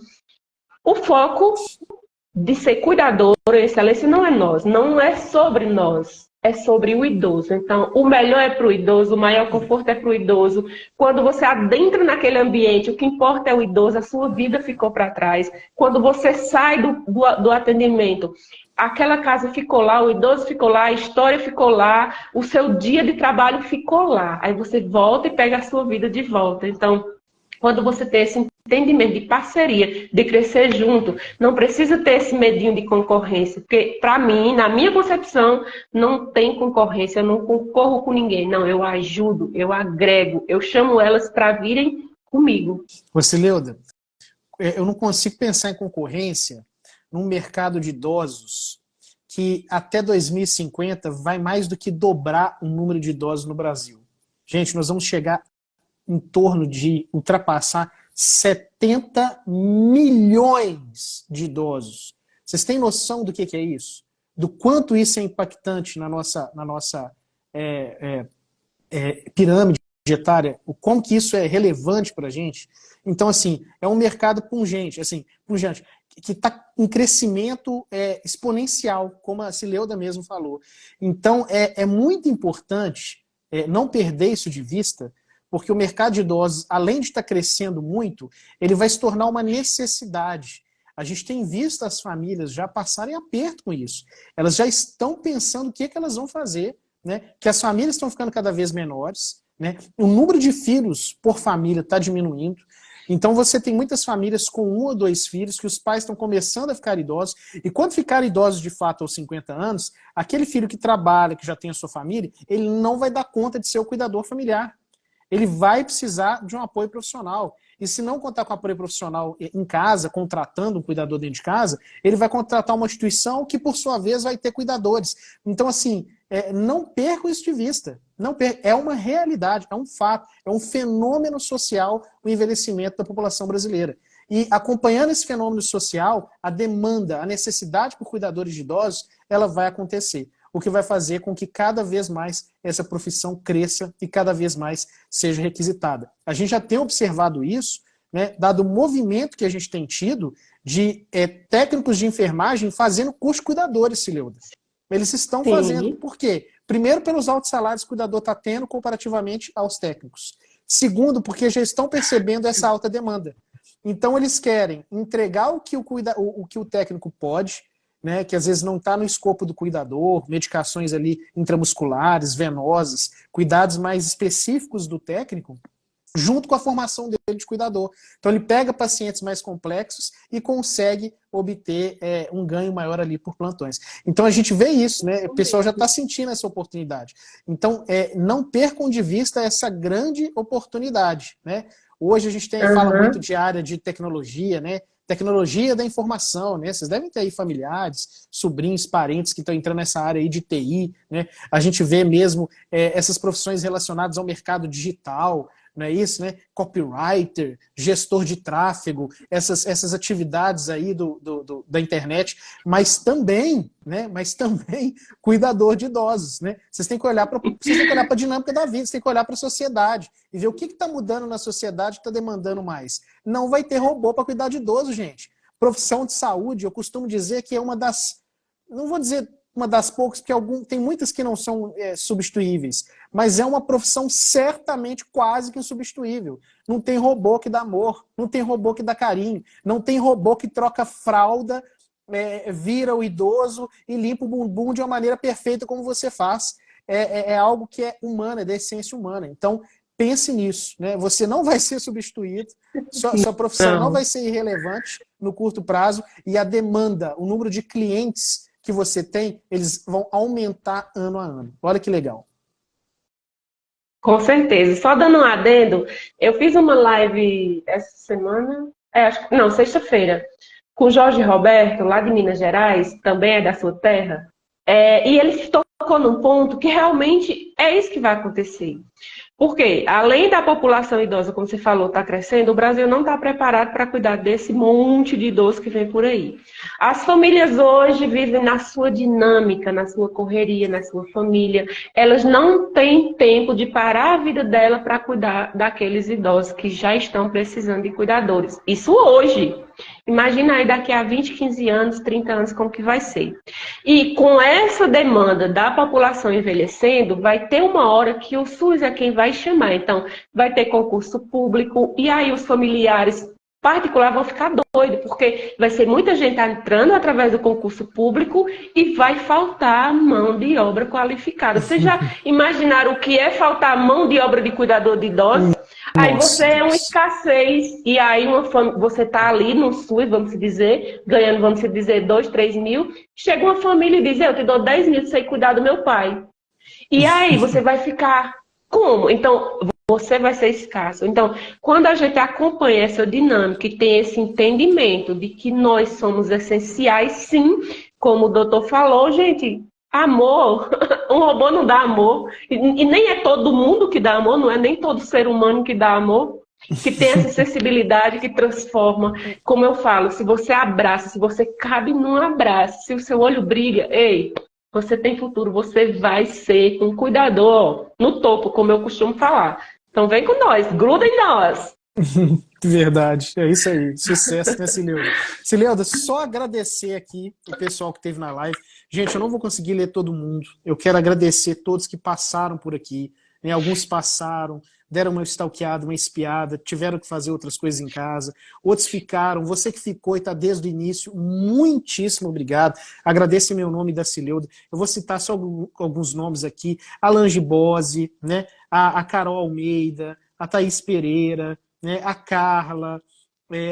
o foco de ser cuidadora em excelência não é nós, não é sobre nós, é sobre o idoso. Então, o melhor é para o idoso, o maior conforto é para o idoso. Quando você adentra naquele ambiente, o que importa é o idoso, a sua vida ficou para trás. Quando você sai do atendimento, aquela casa ficou lá, o idoso ficou lá, a história ficou lá, o seu dia de trabalho ficou lá. Aí você volta e pega a sua vida de volta. Então, quando você tem esse entendimento de parceria, de crescer junto, não precisa ter esse medinho de concorrência, porque para mim, na minha concepção, não tem concorrência, eu não concorro com ninguém, não, eu ajudo, eu agrego, eu chamo elas para virem comigo. Sileuda, eu não consigo pensar em concorrência num mercado de idosos que até 2050 vai mais do que dobrar o número de idosos no Brasil. Gente, nós vamos chegar em torno de ultrapassar 70 milhões de idosos. Vocês têm noção do que é isso? Do quanto isso é impactante na nossa pirâmide etária? O como que isso é relevante para a gente? Então, assim, é um mercado pungente, que está em crescimento exponencial, como a Sileuda mesmo falou. Então, é muito importante não perder isso de vista, porque o mercado de idosos, além de estar crescendo muito, ele vai se tornar uma necessidade. A gente tem visto as famílias já passarem aperto com isso. Elas já estão pensando o que elas vão fazer, né? Que as famílias estão ficando cada vez menores, né? O número de filhos por família está diminuindo. Então você tem muitas famílias com 1 ou 2 filhos, que os pais estão começando a ficar idosos, e quando ficarem idosos de fato aos 50 anos, aquele filho que trabalha, que já tem a sua família, ele não vai dar conta de ser o cuidador familiar. Ele vai precisar de um apoio profissional. E se não contar com apoio profissional em casa, contratando um cuidador dentro de casa, ele vai contratar uma instituição que, por sua vez, vai ter cuidadores. Então, assim, não percam isso de vista. Não percam. É uma realidade, é um fato, é um fenômeno social o envelhecimento da população brasileira. E acompanhando esse fenômeno social, a demanda, a necessidade por cuidadores de idosos, ela vai acontecer. O que vai fazer com que cada vez mais essa profissão cresça e cada vez mais seja requisitada. A gente já tem observado isso, né, dado o movimento que a gente tem tido de técnicos de enfermagem fazendo curso de cuidadores, Sileuda. Eles estão fazendo. Por quê? Primeiro, pelos altos salários que o cuidador está tendo comparativamente aos técnicos. Segundo, porque já estão percebendo essa alta demanda. Então, eles querem entregar o que o técnico pode, né, que às vezes não está no escopo do cuidador, medicações ali intramusculares, venosas, cuidados mais específicos do técnico, junto com a formação dele de cuidador. Então ele pega pacientes mais complexos e consegue obter um ganho maior ali por plantões. Então a gente vê isso, né? O pessoal já está sentindo essa oportunidade. Então não percam de vista essa grande oportunidade, né? Hoje a gente fala muito de área de tecnologia, né? Tecnologia da informação, né? Vocês devem ter aí familiares, sobrinhos, parentes que estão entrando nessa área aí de TI, né? A gente vê mesmo essas profissões relacionadas ao mercado digital, não é isso, né? Copywriter, gestor de tráfego, essas atividades aí da internet, mas também, né? Mas também cuidador de idosos, né? Vocês têm que olhar para a dinâmica da vida, vocês têm que olhar para a sociedade e ver o que está mudando na sociedade que está demandando mais. Não vai ter robô para cuidar de idoso, gente. Profissão de saúde, eu costumo dizer que é uma das, não vou dizer uma das poucas, porque tem muitas que não são substituíveis, mas é uma profissão certamente quase que insubstituível. Não tem robô que dá amor, não tem robô que dá carinho, não tem robô que troca fralda, vira o idoso e limpa o bumbum de uma maneira perfeita como você faz. É algo que é humano, é da essência humana. Então, pense nisso, né? Você não vai ser substituído, sua profissão não vai ser irrelevante no curto prazo e a demanda, o número de clientes que você tem, eles vão aumentar ano a ano. Olha que legal. Com certeza. Só dando um adendo, eu fiz uma live essa semana, sexta-feira, com o Jorge Roberto, lá de Minas Gerais, também é da sua terra, e ele se tocou num ponto que realmente é isso que vai acontecer. Porque, além da população idosa, como você falou, está crescendo, o Brasil não está preparado para cuidar desse monte de idosos que vem por aí. As famílias hoje vivem na sua dinâmica, na sua correria, na sua família. Elas não têm tempo de parar a vida dela para cuidar daqueles idosos que já estão precisando de cuidadores. Isso hoje. Imagina aí daqui a 20, 15 anos, 30 anos, como que vai ser. E com essa demanda da população envelhecendo, vai ter uma hora que o SUS é quem vai chamar. Então, vai ter concurso público e aí os familiares particulares vão ficar doidos, porque vai ser muita gente entrando através do concurso público e vai faltar mão de obra qualificada. Vocês já imaginaram o que é faltar mão de obra de cuidador de idosos? Aí você é uma escassez, e aí você está ali no SUS, vamos dizer, ganhando, vamos dizer, 2, 3 mil, chega uma família e diz, eu te dou 10 mil para você cuidar do meu pai. E aí você vai ficar como? Então, você vai ser escasso. Então, quando a gente acompanha essa dinâmica e tem esse entendimento de que nós somos essenciais, sim, como o doutor falou, gente, amor, um robô não dá amor, e nem é todo mundo que dá amor, não é nem todo ser humano que dá amor, que tem essa sensibilidade que transforma. Como eu falo, se você abraça, se você cabe num abraço, se o seu olho brilha, ei, você tem futuro, você vai ser um cuidador no topo, como eu costumo falar. Então vem com nós, gruda em nós. Verdade, é isso aí. Sucesso, né, Cileuda? Cileuda, só agradecer aqui o pessoal que esteve na live. Gente, eu não vou conseguir ler todo mundo. Eu quero agradecer todos que passaram por aqui, né? Alguns passaram, deram uma stalkeada, uma espiada, tiveram que fazer outras coisas em casa. Outros ficaram. Você que ficou e está desde o início, muitíssimo obrigado. Agradeço em meu nome da Cileuda. Eu vou citar só alguns nomes aqui. A Lange Bose, né? A Carol Almeida, a Thaís Pereira, né? A Carla,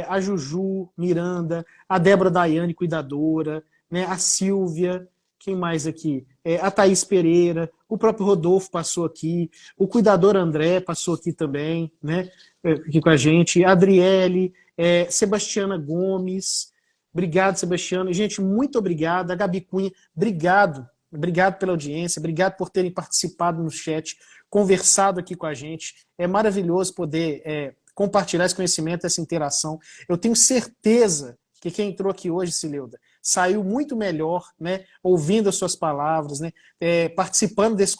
a Juju Miranda, a Débora Daiane, cuidadora, né? A Silvia, quem mais aqui? A Thaís Pereira, o próprio Rodolfo passou aqui, o cuidador André passou aqui também, né? Aqui com a gente, a Adriele, Sebastiana Gomes, obrigado, Sebastiana. Gente, muito obrigado. A Gabi Cunha, obrigado. Obrigado pela audiência, obrigado por terem participado no chat, conversado aqui com a gente. É maravilhoso poder compartilhar esse conhecimento, essa interação. Eu tenho certeza que quem entrou aqui hoje, Cileuda, saiu muito melhor, né, ouvindo as suas palavras, né, participando desse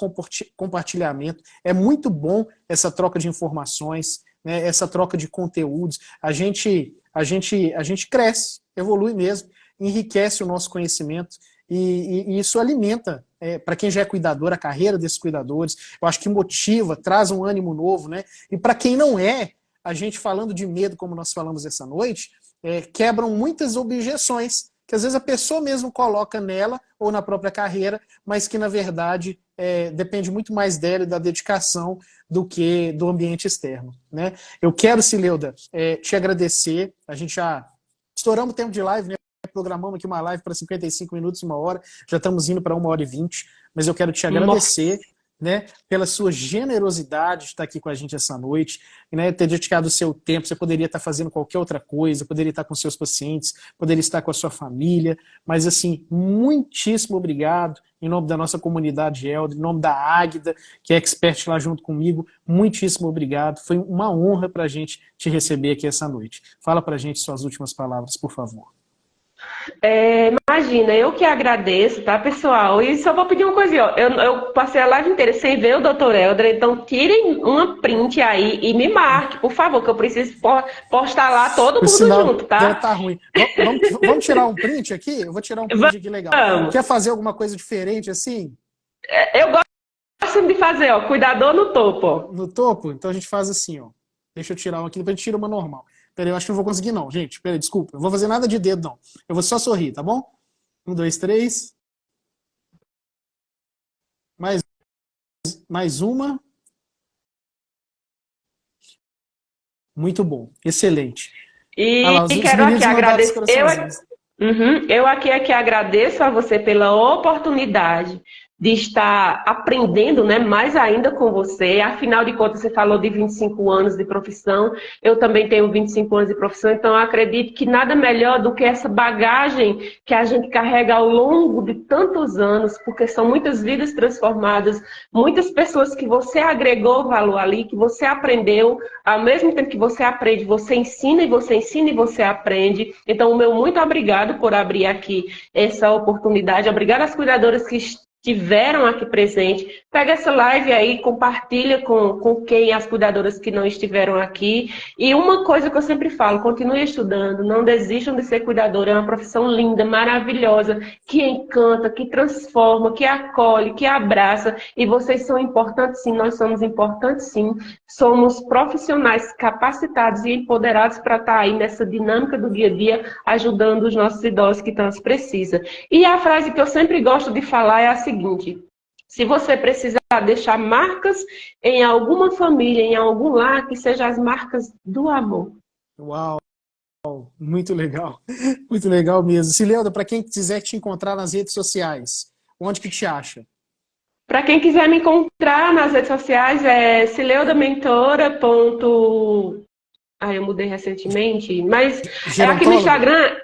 compartilhamento. É muito bom essa troca de informações, né, essa troca de conteúdos. A gente cresce, evolui mesmo, enriquece o nosso conhecimento e isso alimenta, para quem já é cuidador, a carreira desses cuidadores. Eu acho que motiva, traz um ânimo novo, né? E para quem não é, a gente falando de medo, como nós falamos essa noite, quebram muitas objeções que às vezes a pessoa mesmo coloca nela ou na própria carreira, mas que na verdade depende muito mais dela e da dedicação do que do ambiente externo, né? Eu quero, Cileuda, te agradecer. A gente já estouramos o tempo de live, né? Programamos aqui uma live para 55 minutos, 1 hora, já estamos indo para 1h20, mas eu quero te agradecer. né, pela sua generosidade de estar aqui com a gente essa noite, né, ter dedicado o seu tempo. Você poderia estar fazendo qualquer outra coisa, poderia estar com seus pacientes, poderia estar com a sua família, mas assim, muitíssimo obrigado, em nome da nossa comunidade Elder, em nome da Águida, que é expert lá junto comigo, muitíssimo obrigado. Foi uma honra para a gente te receber aqui essa noite. Fala para a gente suas últimas palavras, por favor. Imagina, eu que agradeço, tá, pessoal? E só vou pedir uma coisinha, ó. Eu passei a live inteira sem ver o Dr. Helder, então tirem uma print aí e me marque, por favor, que eu preciso postar lá todo mundo junto, tá? Tá ruim. Vamos tirar um print aqui? Eu vou tirar um print aqui legal. Vamos. Quer fazer alguma coisa diferente assim? Eu gosto de fazer, ó, cuidador no topo, ó. No topo? Então a gente faz assim, ó. Deixa eu tirar uma aqui, depois a gente tira uma normal. Peraí, eu acho que não vou conseguir não, gente. Peraí, desculpa. Eu não vou fazer nada de dedo, não. Eu vou só sorrir, tá bom? 1, 2, 3. Mais uma. Muito bom. Excelente. E quero aqui agradecer. Eu aqui agradeço a você pela oportunidade de estar aprendendo, né, mais ainda com você. Afinal de contas, você falou de 25 anos de profissão, eu também tenho 25 anos de profissão, então eu acredito que nada melhor do que essa bagagem que a gente carrega ao longo de tantos anos, porque são muitas vidas transformadas, muitas pessoas que você agregou valor ali, que você aprendeu, ao mesmo tempo que você aprende, você ensina e você ensina e você aprende. Então, o meu muito obrigado por abrir aqui essa oportunidade. Obrigada às cuidadoras que estiveram aqui presentes. Pega essa live aí, compartilha com quem, as cuidadoras que não estiveram aqui. E uma coisa que eu sempre falo, continue estudando, não desistam de ser cuidadora, é uma profissão linda, maravilhosa, que encanta, que transforma, que acolhe, que abraça. E vocês são importantes sim, nós somos importantes sim. Somos profissionais capacitados e empoderados para estar aí nessa dinâmica do dia a dia, ajudando os nossos idosos que tanto precisam. E a frase que eu sempre gosto de falar é a seguinte: se você precisar deixar marcas em alguma família, em algum lar, que sejam as marcas do amor. Uau! Muito legal. Muito legal mesmo. Cileuda, para quem quiser te encontrar nas redes sociais, onde que te acha? Para quem quiser me encontrar nas redes sociais, é cileudamentora. Eu mudei recentemente, mas aqui no Instagram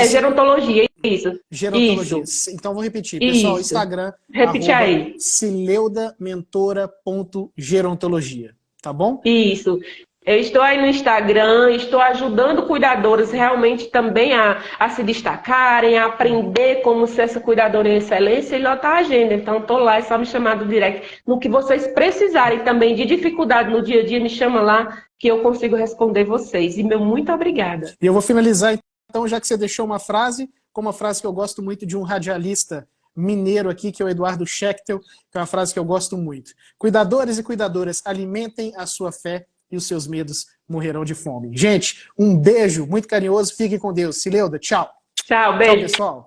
gerontologia, isso. Gerontologia. Isso. Então vou repetir, pessoal, isso. Instagram, repete aí. cileudamentora.gerontologia, tá bom? Isso. Eu estou aí no Instagram, estou ajudando cuidadoras realmente também a se destacarem, a aprender como ser essa cuidadora em excelência e lotar a agenda. Então, estou lá, é só me chamar do direct. No que vocês precisarem também de dificuldade no dia a dia, me chama lá que eu consigo responder vocês. E meu muito obrigada. E eu vou finalizar, então, já que você deixou uma frase, com uma frase que eu gosto muito de um radialista mineiro aqui, que é o Eduardo Schechtel, que é uma frase que eu gosto muito. Cuidadores e cuidadoras, alimentem a sua fé e os seus medos morrerão de fome. Gente, um beijo muito carinhoso, fiquem com Deus. Cileuda, tchau. Tchau, beijo. Tchau, pessoal.